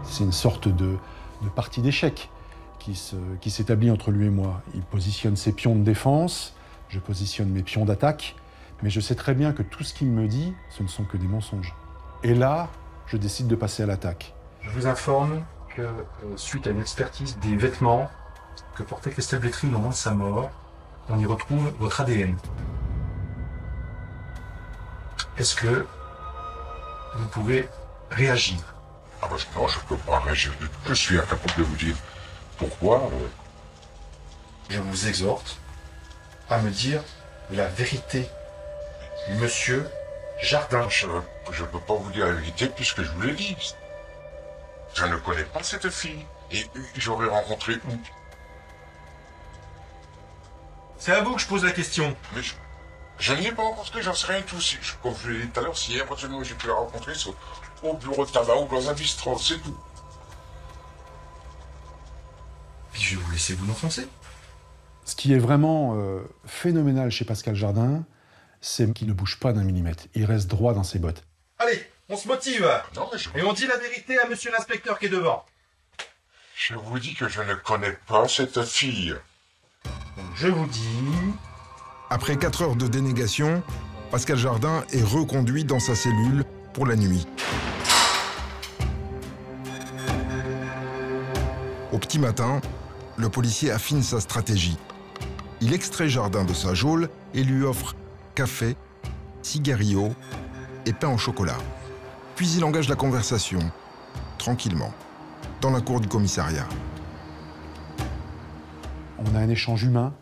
C'est une sorte de partie d'échecs qui s'établit entre lui et moi. Il positionne ses pions de défense, je positionne mes pions d'attaque, mais je sais très bien que tout ce qu'il me dit, ce ne sont que des mensonges. Et là, je décide de passer à l'attaque. Je vous informe que, suite à une expertise des vêtements que portait Christelle Blétry au moment de sa mort, on y retrouve votre ADN. Est-ce que vous pouvez réagir? Ah bah non, je ne peux pas réagir du tout. Je suis incapable de vous dire pourquoi. Je vous exhorte à me dire la vérité, monsieur Jardin. Je ne peux pas vous dire la vérité puisque je vous l'ai dit. Je ne connais pas cette fille. Et j'aurais rencontré où? C'est à vous que je pose la question. Mais je ne l'ai pas rencontré, j'en sais rien du tout. Comme je l'ai dit tout à l'heure, si éventuellement j'ai pu la rencontrer, c'est au bureau de tabac ou dans un bistrot, c'est tout. Puis je vais vous laisser vous l'enfoncer. Ce qui est vraiment phénoménal chez Pascal Jardin, c'est qu'il ne bouge pas d'un millimètre. Il reste droit dans ses bottes. Allez, on se motive. Non, mais Et on dit la vérité à monsieur l'inspecteur qui est devant. Je vous dis que je ne connais pas cette fille. Je vous dis... Après 4 heures de dénégation, Pascal Jardin est reconduit dans sa cellule pour la nuit. Au petit matin, le policier affine sa stratégie. Il extrait Jardin de sa geôle et lui offre café, cigarillos et pain au chocolat. Puis il engage la conversation, tranquillement, dans la cour du commissariat. On a un échange humain.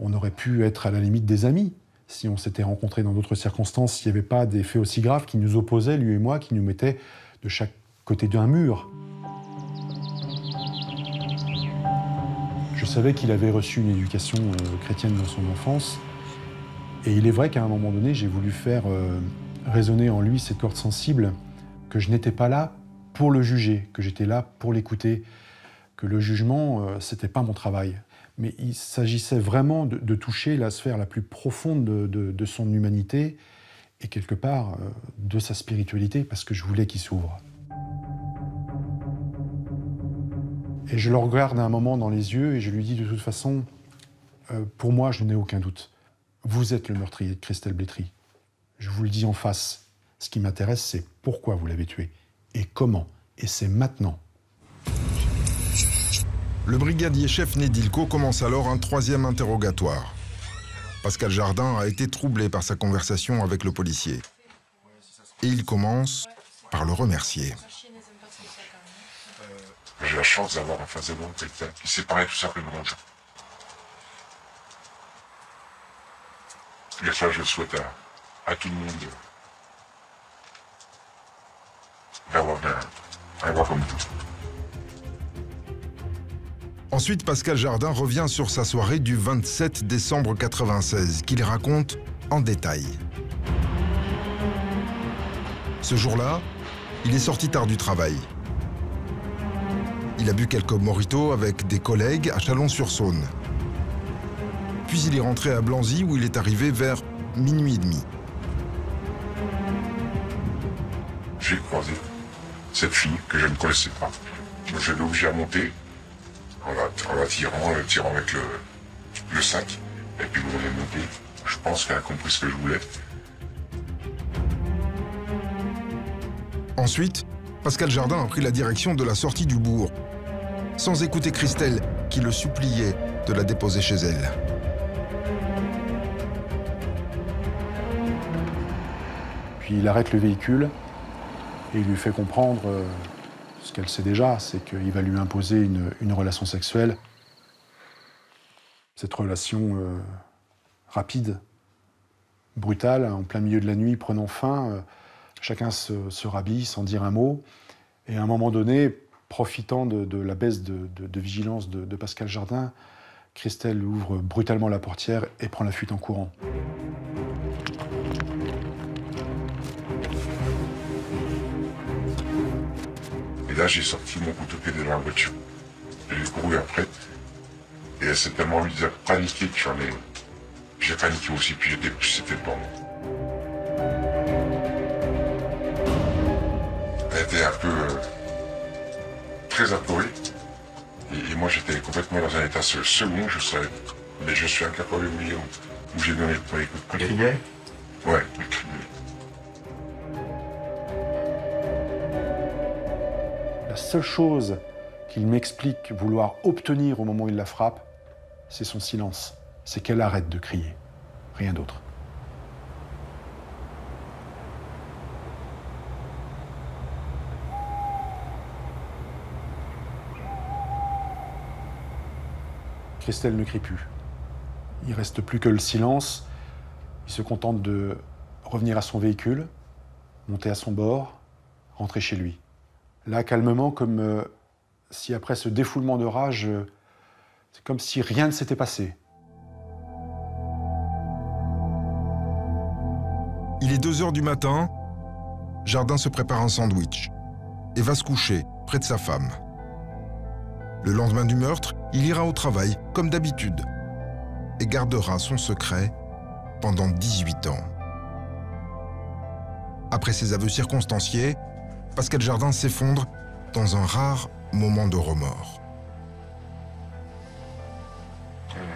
On aurait pu être à la limite des amis si on s'était rencontrés dans d'autres circonstances, s'il n'y avait pas des faits aussi graves qui nous opposaient, lui et moi, qui nous mettaient de chaque côté d'un mur. Je savais qu'il avait reçu une éducation chrétienne dans son enfance. Et il est vrai qu'à un moment donné, j'ai voulu faire résonner en lui cette corde sensible, que je n'étais pas là pour le juger, que j'étais là pour l'écouter, que le jugement, c'était pas mon travail. Mais il s'agissait vraiment de toucher la sphère la plus profonde de son humanité et quelque part de sa spiritualité, parce que je voulais qu'il s'ouvre. Et je le regarde un moment dans les yeux et je lui dis de toute façon, pour moi, je n'ai aucun doute. Vous êtes le meurtrier de Christelle Blétry. Je vous le dis en face. Ce qui m'intéresse, c'est pourquoi vous l'avez tué et comment. Et c'est maintenant. Le brigadier-chef Nedilko commence alors un 3e interrogatoire. Pascal Jardin a été troublé par sa conversation avec le policier. Et il commence par le remercier. J'ai la chance d'avoir en face de moi quelqu'un qui séparait tout simplement de gens. Et ça, je le souhaite à tout le monde d'avoir comme tout. Ensuite, Pascal Jardin revient sur sa soirée du 27 décembre 96, qu'il raconte en détail. Ce jour-là, il est sorti tard du travail. Il a bu quelques mojitos avec des collègues à Chalon-sur-Saône. Puis il est rentré à Blanzy où il est arrivé vers minuit et demi. J'ai croisé cette fille que je ne connaissais pas. Je l'ai obligé à monter en la tirant avec le sac. Et puis on est monté. Je pense qu'elle a compris ce que je voulais. Ensuite, Pascal Jardin a pris la direction de la sortie du bourg, sans écouter Christelle qui le suppliait de la déposer chez elle. Puis il arrête le véhicule et il lui fait comprendre ce qu'elle sait déjà, c'est qu'il va lui imposer une relation sexuelle. Cette relation rapide, brutale, en plein milieu de la nuit, prenant fin. Chacun se rhabille sans dire un mot. Et à un moment donné, profitant de la baisse de vigilance de Pascal Jardin, Christelle ouvre brutalement la portière et prend la fuite en courant. Et là, j'ai sorti mon couteau qui était dans la voiture. J'ai couru après. Et elle s'est tellement mise à paniquer que j'ai paniqué aussi, puis c'était le moment. Elle était un peu très apeurée. Et moi, j'étais complètement dans un état second, mais je suis incapable d'oublier où j'ai donné le premier coup de poing. Il criait ? Ouais, il criait. La seule chose qu'il m'explique vouloir obtenir au moment où il la frappe, c'est son silence. C'est qu'elle arrête de crier. Rien d'autre. Christelle ne crie plus. Il ne reste plus que le silence. Il se contente de revenir à son véhicule, monter à son bord, rentrer chez lui. Là, calmement, comme si après ce défoulement de rage, c'est comme si rien ne s'était passé. Il est 2 heures du matin, Jardin se prépare un sandwich et va se coucher près de sa femme. Le lendemain du meurtre, il ira au travail, comme d'habitude, et gardera son secret pendant 18 ans. Après ses aveux circonstanciés, Pascal Jardin s'effondre dans un rare moment de remords.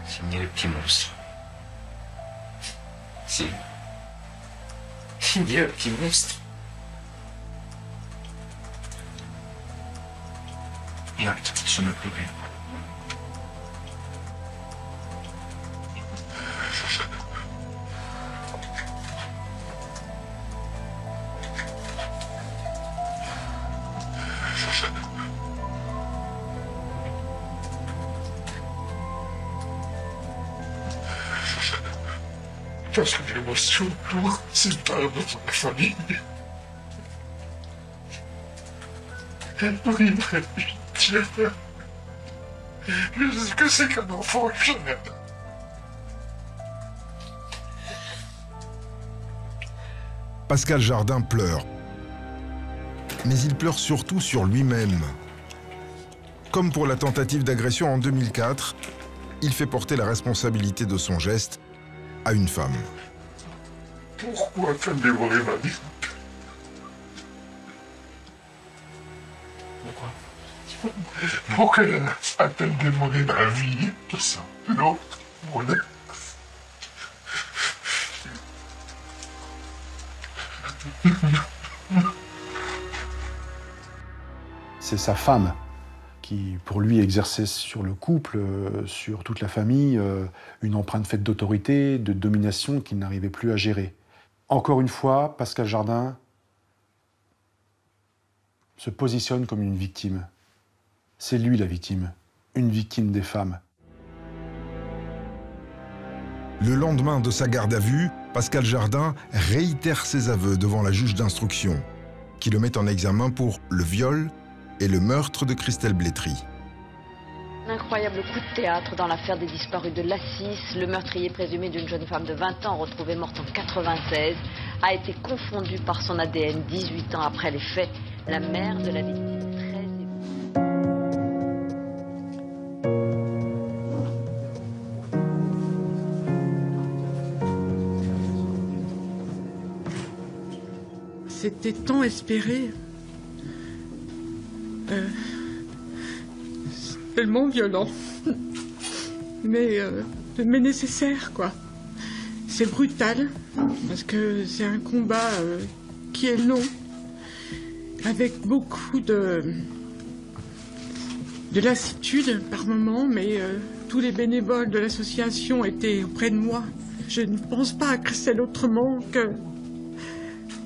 C'est mieux le petit monstre. C'est mieux le petit monstre. Et arrête, je me pleurer. Parce que l'émotion lourde, c'est pas de la famille. Elle brille très vite. Je sais que c'est qu'un enfant que j'aime. Pascal Jardin pleure. Mais il pleure surtout sur lui-même. Comme pour la tentative d'agression en 2004, il fait porter la responsabilité de son geste à une femme. Pourquoi t'as dévoré ma vie? Pourquoi a-t-elle dévoré ma vie? Tout ça. Non, mon ex. C'est sa femme qui, pour lui, exerçait sur le couple, sur toute la famille, une empreinte faite d'autorité, de domination qu'il n'arrivait plus à gérer. Encore une fois, Pascal Jardin se positionne comme une victime. C'est lui la victime, une victime des femmes. Le lendemain de sa garde à vue, Pascal Jardin réitère ses aveux devant la juge d'instruction, qui le met en examen pour le viol et le meurtre de Christelle Blétry. Un incroyable coup de théâtre dans l'affaire des disparus de Lassis. Le meurtrier présumé d'une jeune femme de 20 ans, retrouvée morte en 96, a été confondu par son ADN 18 ans après les faits. La mère de la victime, très émoue. C'était tant espéré. Tellement violent. Mais nécessaire, quoi. C'est brutal, parce que c'est un combat qui est long, avec beaucoup de lassitude par moment, mais tous les bénévoles de l'association étaient auprès de moi. Je ne pense pas à Christelle autrement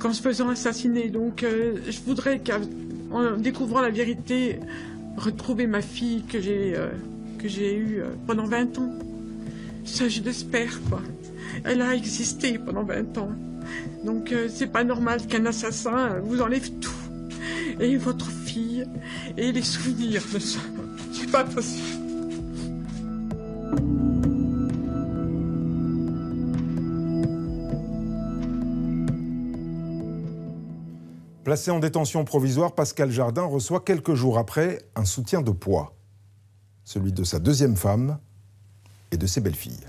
qu'en se faisant assassiner. Donc je voudrais qu'en découvrant la vérité, retrouver ma fille que j'ai eue pendant 20 ans. Ça, je l'espère, quoi. Elle a existé pendant 20 ans. Donc c'est pas normal qu'un assassin vous enlève tout. Et votre fille, et les souvenirs de ça. C'est pas possible. Placé en détention provisoire, Pascal Jardin reçoit quelques jours après un soutien de poids, celui de sa deuxième femme et de ses belles-filles.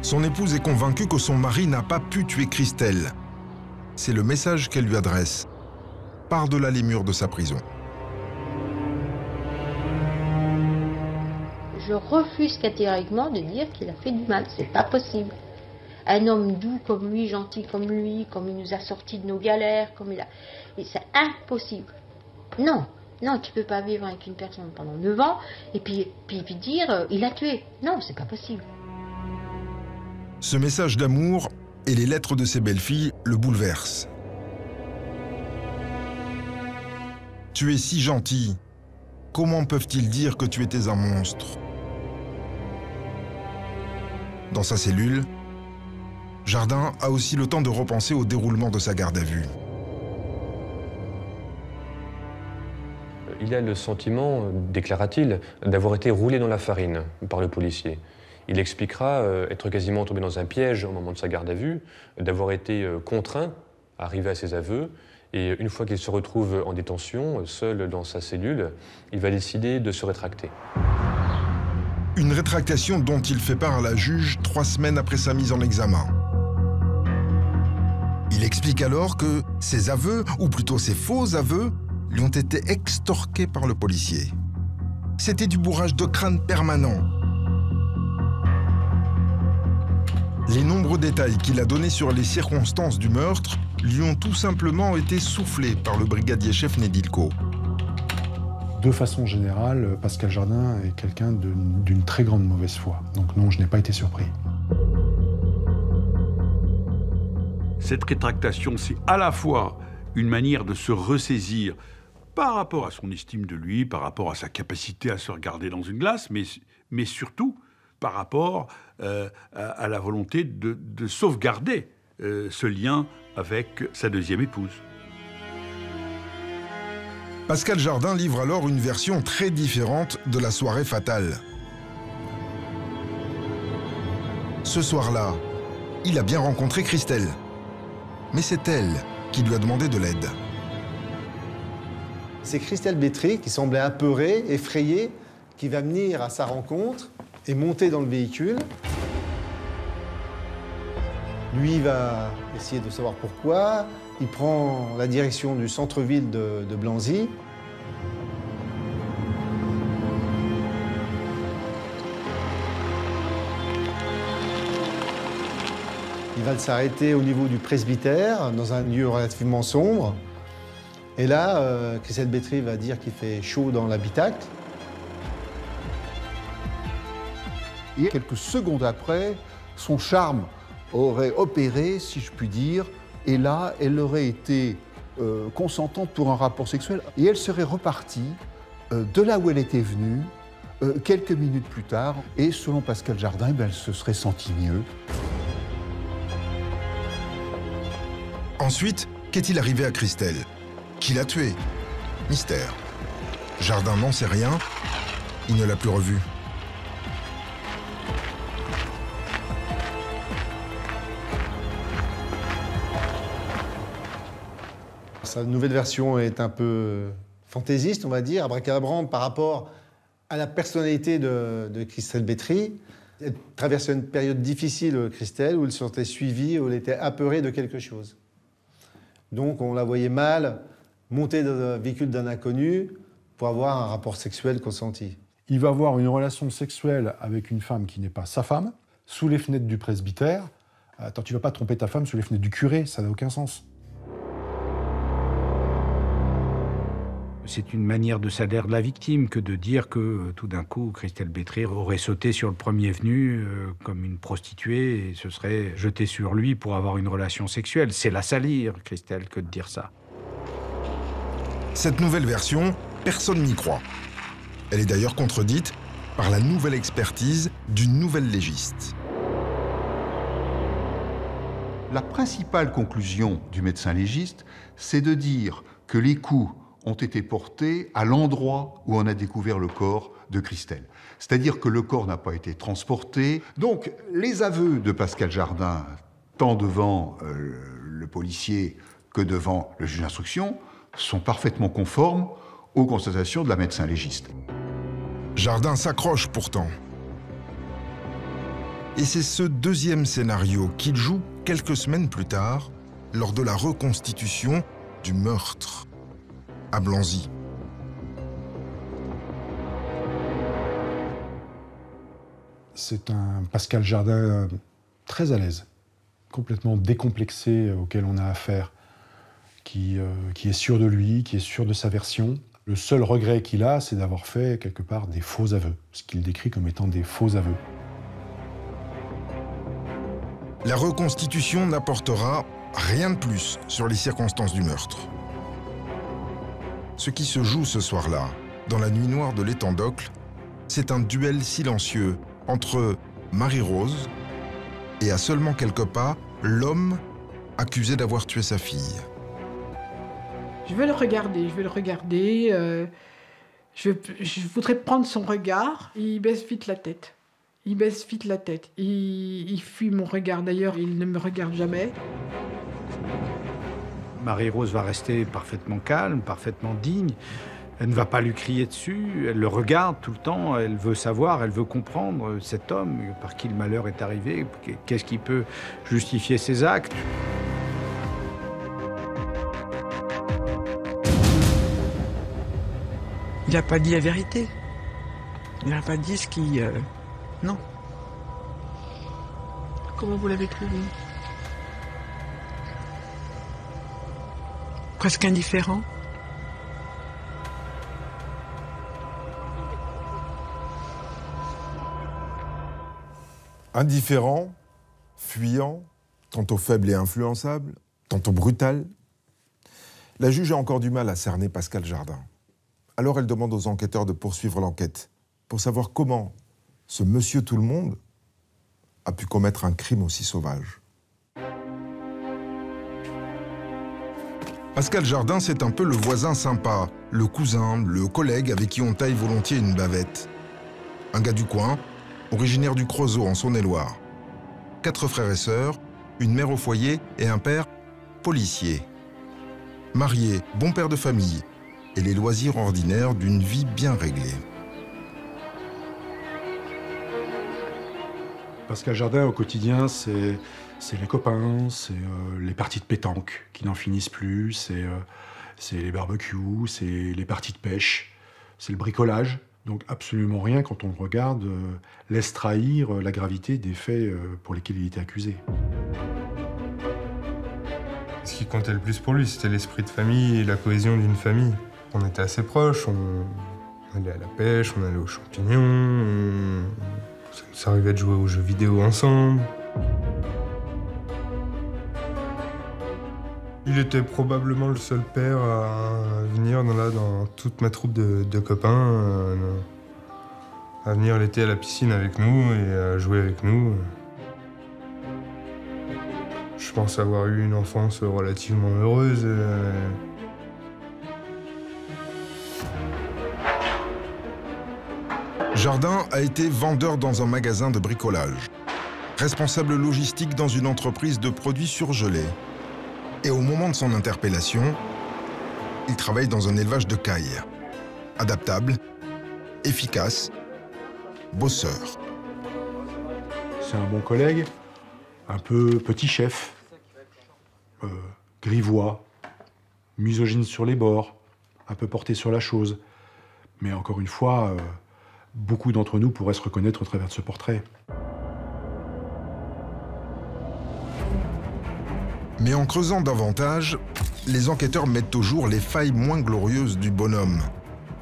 Son épouse est convaincue que son mari n'a pas pu tuer Christelle. C'est le message qu'elle lui adresse, par-delà les murs de sa prison. Je refuse catégoriquement de dire qu'il a fait du mal, c'est pas possible. Un homme doux comme lui, gentil comme lui, comme il nous a sortis de nos galères, comme il a... C'est impossible. Non, non, tu peux pas vivre avec une personne pendant 9 ans et puis dire il a tué. Non, c'est pas possible. Ce message d'amour et les lettres de ses belles-filles le bouleversent. Tu es si gentil. Comment peuvent-ils dire que tu étais un monstre? Dans sa cellule, Jardin a aussi le temps de repenser au déroulement de sa garde à vue. Il a le sentiment, déclara-t-il, d'avoir été roulé dans la farine par le policier. Il expliquera être quasiment tombé dans un piège au moment de sa garde à vue, d'avoir été contraint à arriver à ses aveux, et une fois qu'il se retrouve en détention, seul dans sa cellule, il va décider de se rétracter. Une rétractation dont il fait part à la juge 3 semaines après sa mise en examen. Il explique alors que ses aveux, ou plutôt ses faux aveux, lui ont été extorqués par le policier. C'était du bourrage de crâne permanent. Les nombreux détails qu'il a donnés sur les circonstances du meurtre lui ont tout simplement été soufflés par le brigadier chef Nedilko. De façon générale, Pascal Jardin est quelqu'un d'une très grande mauvaise foi. Donc non, je n'ai pas été surpris. Cette rétractation, c'est à la fois une manière de se ressaisir par rapport à son estime de lui, par rapport à sa capacité à se regarder dans une glace, mais surtout par rapport à la volonté de sauvegarder ce lien avec sa deuxième épouse. Pascal Jardin livre alors une version très différente de la soirée fatale. Ce soir-là, il a bien rencontré Christelle. Mais c'est elle qui lui a demandé de l'aide. C'est Christelle Blétry qui semblait apeurée, effrayée, qui va venir à sa rencontre et monter dans le véhicule. Lui va essayer de savoir pourquoi. Il prend la direction du centre-ville de Blanzy. Il va s'arrêter au niveau du presbytère, dans un lieu relativement sombre. Et là, Christelle Blétry va dire qu'il fait chaud dans l'habitacle. Et quelques secondes après, son charme aurait opéré, si je puis dire, et là, elle aurait été consentante pour un rapport sexuel. Et elle serait repartie de là où elle était venue, quelques minutes plus tard, et selon Pascal Jardin, eh bien, elle se serait sentie mieux. Ensuite, qu'est-il arrivé à Christelle? Qui l'a tuée? Mystère. Jardin n'en sait rien, il ne l'a plus revue. Sa nouvelle version est un peu fantaisiste, on va dire, abracadabrante par rapport à la personnalité de Christelle Bétry. Elle traversait une période difficile, Christelle, où elle se sentait suivie, où elle était apeurée de quelque chose. Donc on la voyait mal monter dans un véhicule d'un inconnu pour avoir un rapport sexuel consenti. Il va avoir une relation sexuelle avec une femme qui n'est pas sa femme, sous les fenêtres du presbytère. Attends, tu vas pas tromper ta femme sous les fenêtres du curé, ça n'a aucun sens. C'est une manière de salaire de la victime que de dire que tout d'un coup, Christelle Bétry aurait sauté sur le premier venu comme une prostituée et se serait jetée sur lui pour avoir une relation sexuelle. C'est la salir, Christelle, que de dire ça. Cette nouvelle version, personne n'y croit. Elle est d'ailleurs contredite par la nouvelle expertise d'une nouvelle légiste. La principale conclusion du médecin légiste, c'est de dire que les coups ont été portés à l'endroit où on a découvert le corps de Christelle. C'est-à-dire que le corps n'a pas été transporté. Donc, les aveux de Pascal Jardin, tant devant le policier que devant le juge d'instruction, sont parfaitement conformes aux constatations de la médecin légiste. Jardin s'accroche pourtant. Et c'est ce deuxième scénario qu'il joue quelques semaines plus tard, lors de la reconstitution du meurtre à Blanzy. C'est un Pascal Jardin très à l'aise, complètement décomplexé auquel on a affaire, qui est sûr de lui, qui est sûr de sa version. Le seul regret qu'il a, c'est d'avoir fait quelque part des faux aveux, ce qu'il décrit comme étant des faux aveux. La reconstitution n'apportera rien de plus sur les circonstances du meurtre. Ce qui se joue ce soir-là, dans la nuit noire de l'étang d'Ocles, c'est un duel silencieux entre Marie-Rose et, à seulement quelques pas, l'homme accusé d'avoir tué sa fille. Je vais le regarder, je voudrais prendre son regard. Il baisse vite la tête. Il fuit mon regard, d'ailleurs, il ne me regarde jamais. Marie-Rose va rester parfaitement calme, parfaitement digne. Elle ne va pas lui crier dessus, elle le regarde tout le temps, elle veut savoir, elle veut comprendre cet homme, par qui le malheur est arrivé, qu'est-ce qui peut justifier ses actes. Il n'a pas dit la vérité. Il n'a pas dit ce qui... Non. Comment vous l'avez trouvé? Presque indifférent. Indifférent, fuyant, tantôt faible et influençable, tantôt brutal. La juge a encore du mal à cerner Pascal Jardin. Alors elle demande aux enquêteurs de poursuivre l'enquête pour savoir comment ce monsieur tout-le-monde a pu commettre un crime aussi sauvage. Pascal Jardin, c'est un peu le voisin sympa, le cousin, le collègue avec qui on taille volontiers une bavette. Un gars du coin, originaire du Creusot en Saône-et-Loire. 4 frères et sœurs, une mère au foyer et un père policier. Marié, bon père de famille et les loisirs ordinaires d'une vie bien réglée. Pascal Jardin, au quotidien, c'est les copains, c'est les parties de pétanque qui n'en finissent plus, c'est les barbecues, c'est les parties de pêche, c'est le bricolage. Donc absolument rien, quand on le regarde, laisse trahir la gravité des faits pour lesquels il était accusé. Ce qui comptait le plus pour lui, c'était l'esprit de famille et la cohésion d'une famille. On était assez proches, on allait à la pêche, on allait aux champignons, ça nous arrivait de jouer aux jeux vidéo ensemble. Il était probablement le seul père à venir dans toute ma troupe de copains, à venir l'été à la piscine avec nous et à jouer avec nous. Je pense avoir eu une enfance relativement heureuse. Jardin a été vendeur dans un magasin de bricolage, responsable logistique dans une entreprise de produits surgelés. Et au moment de son interpellation, il travaille dans un élevage de cailles. Adaptable, efficace, bosseur. C'est un bon collègue, un peu petit chef, grivois, misogyne sur les bords, un peu porté sur la chose. Mais encore une fois, beaucoup d'entre nous pourraient se reconnaître au travers de ce portrait. Mais en creusant davantage, les enquêteurs mettent au jour les failles moins glorieuses du bonhomme.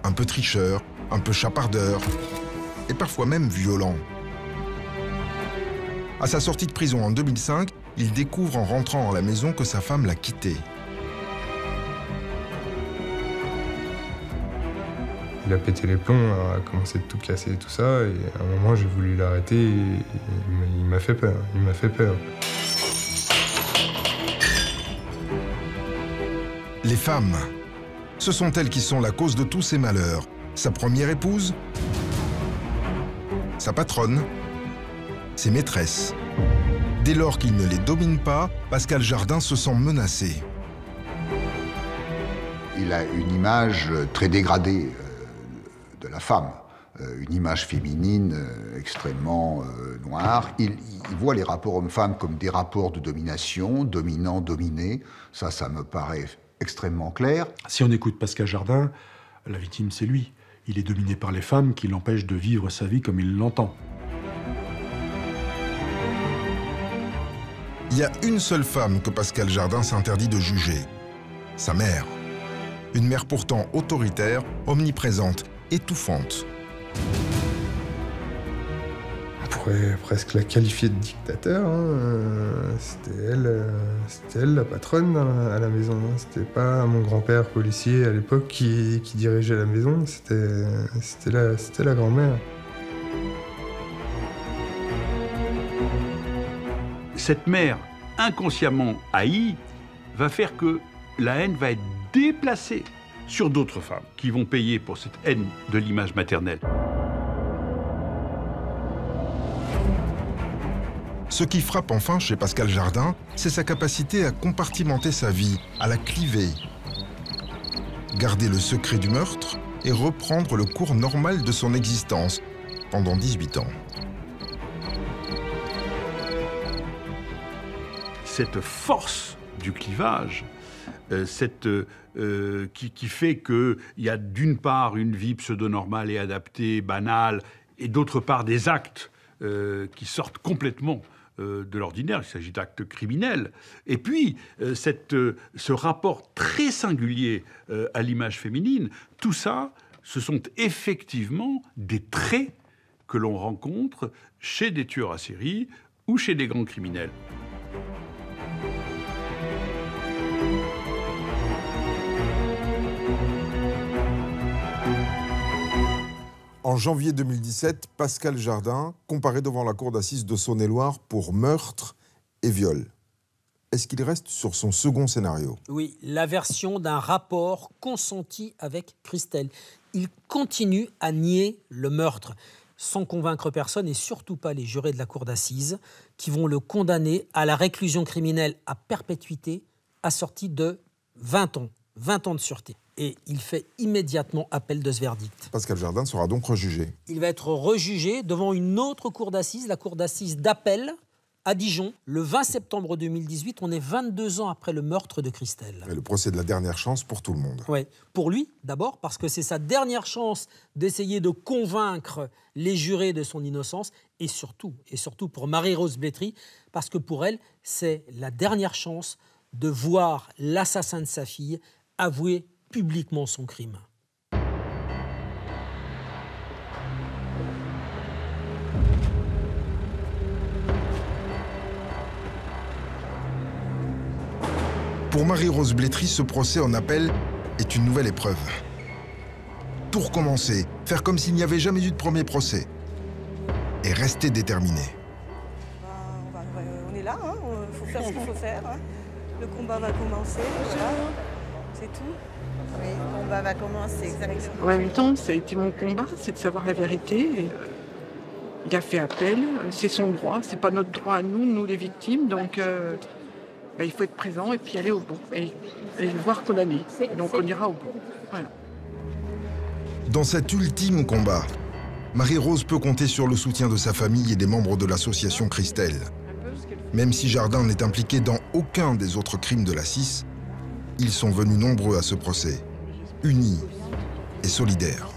Un peu tricheur, un peu chapardeur, et parfois même violent. À sa sortie de prison en 2005, il découvre en rentrant à la maison que sa femme l'a quitté. Il a pété les plombs, a commencé de tout casser et tout ça, et à un moment j'ai voulu l'arrêter et il m'a fait peur, il m'a fait peur. Les femmes, ce sont elles qui sont la cause de tous ces malheurs. Sa première épouse, sa patronne, ses maîtresses. Dès lors qu'il ne les domine pas, Pascal Jardin se sent menacé. Il a une image très dégradée de la femme, une image féminine extrêmement noire. Il voit les rapports hommes-femmes comme des rapports de domination, dominant-dominé. Ça me paraît extrêmement clair. Si on écoute Pascal Jardin, la victime, c'est lui. Il est dominé par les femmes qui l'empêchent de vivre sa vie comme il l'entend. Il y a une seule femme que Pascal Jardin s'interdit de juger. Sa mère. Une mère pourtant autoritaire, omniprésente, étouffante. On pourrait presque la qualifier de dictateur. Hein. C'était elle la patronne à la maison. C'était pas mon grand-père policier à l'époque qui dirigeait la maison, c'était la grand-mère. Cette mère, inconsciemment haïe, va faire que la haine va être déplacée sur d'autres femmes qui vont payer pour cette haine de l'image maternelle. Ce qui frappe enfin chez Pascal Jardin, c'est sa capacité à compartimenter sa vie, à la cliver. Garder le secret du meurtre et reprendre le cours normal de son existence pendant 18 ans. Cette force du clivage, qui fait qu'il y a d'une part une vie pseudo-normale et adaptée, banale, et d'autre part des actes qui sortent complètement de l'ordinaire, il s'agit d'actes criminels. Et puis, ce rapport très singulier à l'image féminine, tout ça, ce sont effectivement des traits que l'on rencontre chez des tueurs à série ou chez des grands criminels. En janvier 2017, Pascal Jardin comparaît devant la cour d'assises de Saône-et-Loire pour meurtre et viol. Est-ce qu'il reste sur son second scénario? Oui, la version d'un rapport consenti avec Christelle. Il continue à nier le meurtre, sans convaincre personne et surtout pas les jurés de la cour d'assises qui vont le condamner à la réclusion criminelle à perpétuité assortie de 20 ans de sûreté. Et il fait immédiatement appel de ce verdict. Pascal Jardin sera donc rejugé. Il va être rejugé devant une autre cour d'assises, la cour d'assises d'appel à Dijon, le 20 septembre 2018. On est 22 ans après le meurtre de Christelle. Et le procès de la dernière chance pour tout le monde. Oui, pour lui d'abord, parce que c'est sa dernière chance d'essayer de convaincre les jurés de son innocence, et surtout pour Marie-Rose Blétry, parce que pour elle, c'est la dernière chance de voir l'assassin de sa fille avouer publiquement son crime. Pour Marie-Rose Blétry, ce procès en appel est une nouvelle épreuve. Tout recommencer, faire comme s'il n'y avait jamais eu de premier procès. Et rester déterminé. On est là, il faut faire ce qu'il faut faire. Hein. Le combat va commencer, voilà. C'est tout. Oui, le combat va commencer, exactement. En même temps, ça a été mon combat, c'est de savoir la vérité. Il a fait appel, c'est son droit, c'est pas notre droit à nous les victimes, donc il faut être présent et puis aller au bout et le voir condamné. Donc on ira au bout. Voilà. Dans cet ultime combat, Marie-Rose peut compter sur le soutien de sa famille et des membres de l'association Christelle. Même si Jardin n'est impliqué dans aucun des autres crimes de la SIS, ils sont venus nombreux à ce procès, unis et solidaires.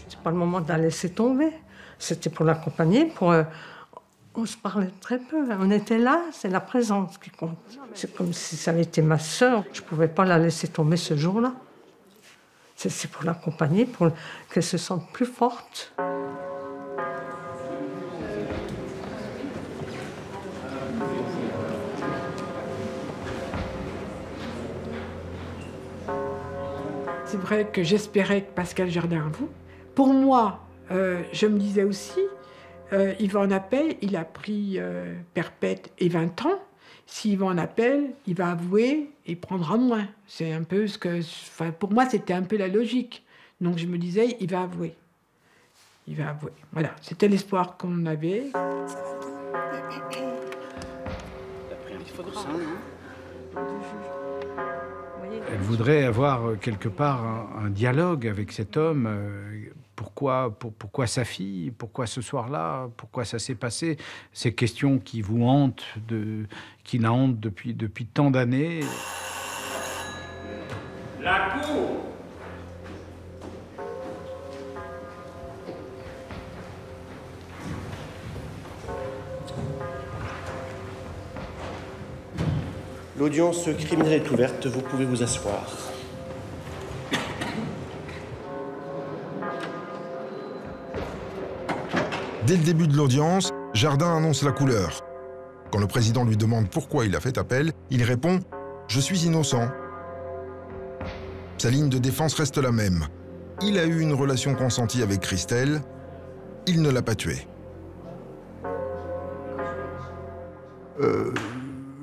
C'est pas le moment de la laisser tomber. C'était pour l'accompagner, on se parlait très peu. On était là, c'est la présence qui compte. C'est comme si ça avait été ma sœur. Je pouvais pas la laisser tomber ce jour-là. C'est pour l'accompagner, pour qu'elle se sente plus forte. C'est vrai que j'espérais que Pascal Jardin avoue. Pour moi, je me disais aussi, il va en appel, il a pris perpète et 20 ans. S'il va en appel, il va avouer et prendra moins. C'est un peu ce que... Enfin, pour moi, c'était un peu la logique. Donc je me disais, il va avouer. Il va avouer. Voilà, c'était l'espoir qu'on avait. Elle voudrait avoir quelque part un dialogue avec cet homme. Pourquoi sa fille? Pourquoi ce soir-là? Pourquoi ça s'est passé? Ces questions qui vous hantent, qui la hantent depuis tant d'années. La cour! L'audience criminelle est ouverte, vous pouvez vous asseoir. Dès le début de l'audience, Jardin annonce la couleur. Quand le président lui demande pourquoi il a fait appel, il répond « Je suis innocent ». Sa ligne de défense reste la même. Il a eu une relation consentie avec Christelle, il ne l'a pas tuée.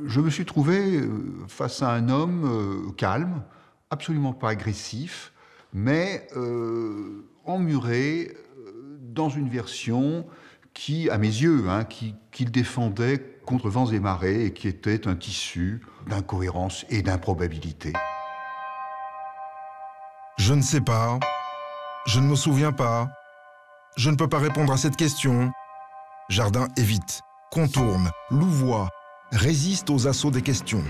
Je me suis trouvé face à un homme calme, absolument pas agressif, mais emmuré dans une version qui, à mes yeux, qu'il défendait contre vents et marées et qui était un tissu d'incohérence et d'improbabilité. Je ne sais pas, je ne me souviens pas, je ne peux pas répondre à cette question. Jardin évite, contourne, louvoie, résiste aux assauts des questions.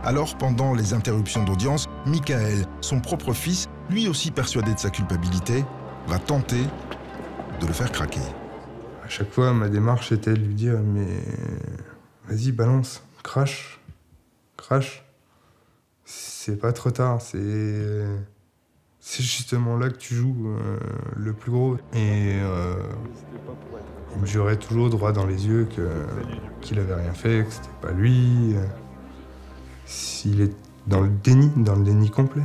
Alors, pendant les interruptions d'audience, Michael, son propre fils, lui aussi persuadé de sa culpabilité, va tenter de le faire craquer. À chaque fois, ma démarche était de lui dire « Mais vas-y, balance, crache, crache. C'est pas trop tard, c'est justement là que tu joues le plus gros. » Et il me jurait toujours droit dans les yeux qu'il avait rien fait, que c'était pas lui. S'il est dans le déni complet.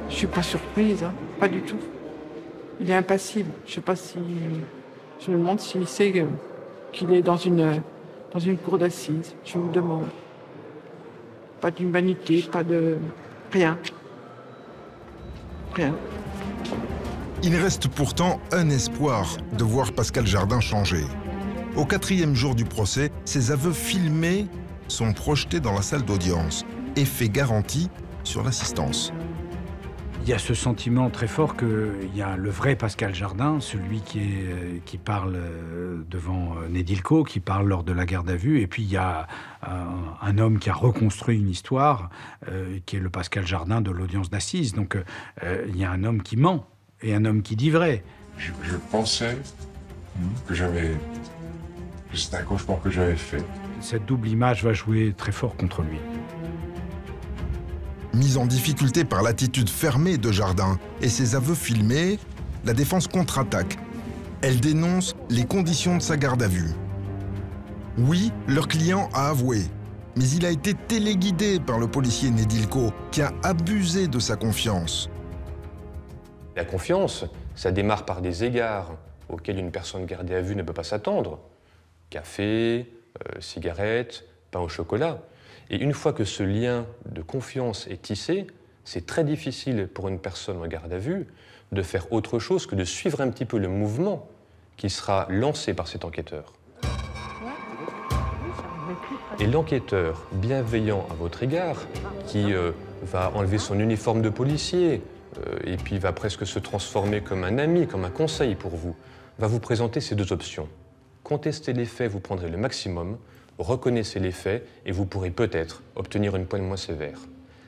Je suis pas surprise, pas du tout. Il est impassible. Je sais pas si... Je me demande s'il sait qu'il est dans une cour d'assises. Je me demande. Pas d'humanité, pas de... rien. Rien. Il reste pourtant un espoir de voir Pascal Jardin changer. Au 4e jour du procès, ses aveux filmés sont projetés dans la salle d'audience. Effet garanti sur l'assistance. Il y a ce sentiment très fort qu'il y a le vrai Pascal Jardin, celui qui parle devant Nedilko, qui parle lors de la garde à vue, et puis il y a un homme qui a reconstruit une histoire, qui est le Pascal Jardin de l'audience d'assises. Donc il y a un homme qui ment et un homme qui dit vrai. Je pensais que c'était un cauchemar que j'avais fait. Cette double image va jouer très fort contre lui. Mise en difficulté par l'attitude fermée de Jardin et ses aveux filmés, la défense contre-attaque. Elle dénonce les conditions de sa garde à vue. Oui, leur client a avoué, mais il a été téléguidé par le policier Nedilko qui a abusé de sa confiance. La confiance, ça démarre par des égards auxquels une personne gardée à vue ne peut pas s'attendre. Café, cigarettes, pain au chocolat. Et une fois que ce lien de confiance est tissé, c'est très difficile pour une personne en garde à vue de faire autre chose que de suivre un petit peu le mouvement qui sera lancé par cet enquêteur. Et l'enquêteur bienveillant à votre égard, qui va enlever son uniforme de policier et puis va presque se transformer comme un ami, comme un conseil pour vous, va vous présenter ces deux options. Contester les faits, vous prendrez le maximum, reconnaissez les faits et vous pourrez peut-être obtenir une peine moins sévère.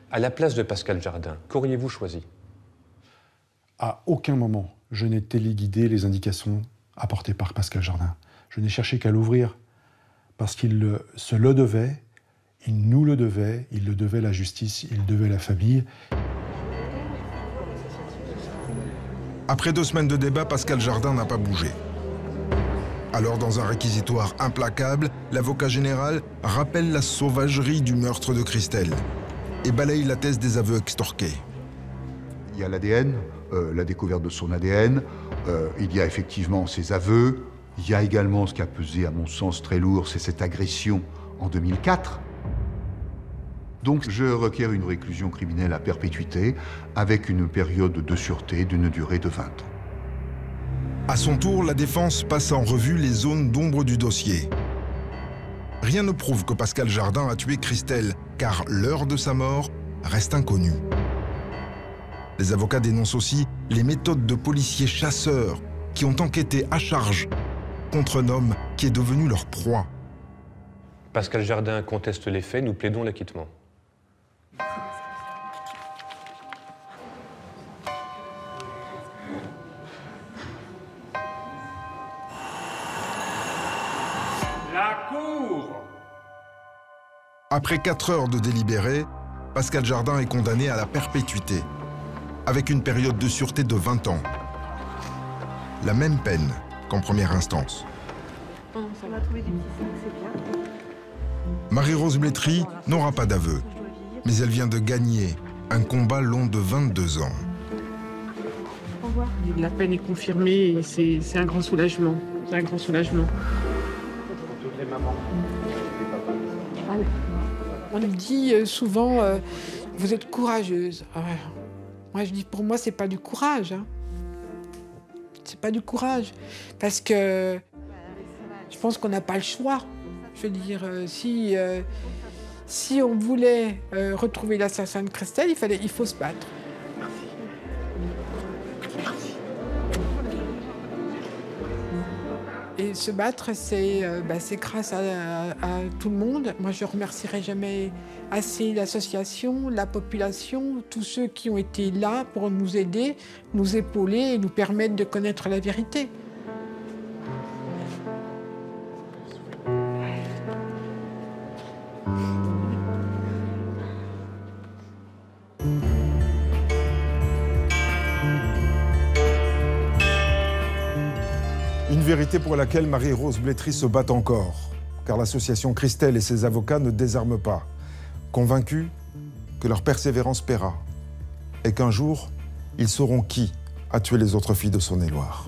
À la place de Pascal Jardin, qu'auriez-vous choisi? À aucun moment, je n'ai téléguidé les indications apportées par Pascal Jardin. Je n'ai cherché qu'à l'ouvrir parce qu'il se le devait, il nous le devait, il le devait la justice, il devait la famille. Après 2 semaines de débat, Pascal Jardin n'a pas bougé. Alors, dans un réquisitoire implacable, l'avocat général rappelle la sauvagerie du meurtre de Christelle et balaye la thèse des aveux extorqués. Il y a l'ADN, la découverte de son ADN, il y a effectivement ses aveux, il y a également ce qui a pesé, à mon sens, très lourd, c'est cette agression en 2004. Donc je requiers une réclusion criminelle à perpétuité avec une période de sûreté d'une durée de 20 ans. À son tour, la défense passe en revue les zones d'ombre du dossier. Rien ne prouve que Pascal Jardin a tué Christelle, car l'heure de sa mort reste inconnue. Les avocats dénoncent aussi les méthodes de policiers chasseurs qui ont enquêté à charge contre un homme qui est devenu leur proie. Pascal Jardin conteste les faits, nous plaidons l'acquittement. La cour! Après 4 heures de délibéré, Pascal Jardin est condamné à la perpétuité, avec une période de sûreté de 20 ans. La même peine qu'en première instance. Marie-Rose Blétry n'aura pas d'aveu, mais elle vient de gagner un combat long de 22 ans. La peine est confirmée et c'est un grand soulagement. C'est un grand soulagement. On me dit souvent, vous êtes courageuse. Moi, je dis, pour moi, c'est pas du courage. Hein. C'est pas du courage. Parce que je pense qu'on n'a pas le choix. Je veux dire, si on voulait retrouver l'assassin de Christelle, il faut se battre. Et se battre, c'est grâce à tout le monde. Moi, je ne remercierai jamais assez l'association, la population, tous ceux qui ont été là pour nous aider, nous épauler et nous permettre de connaître la vérité. Une vérité pour laquelle Marie-Rose Blétry se bat encore, car l'association Christelle et ses avocats ne désarment pas, convaincus que leur persévérance paiera, et qu'un jour, ils sauront qui a tué les autres filles de Saône-et-Loire.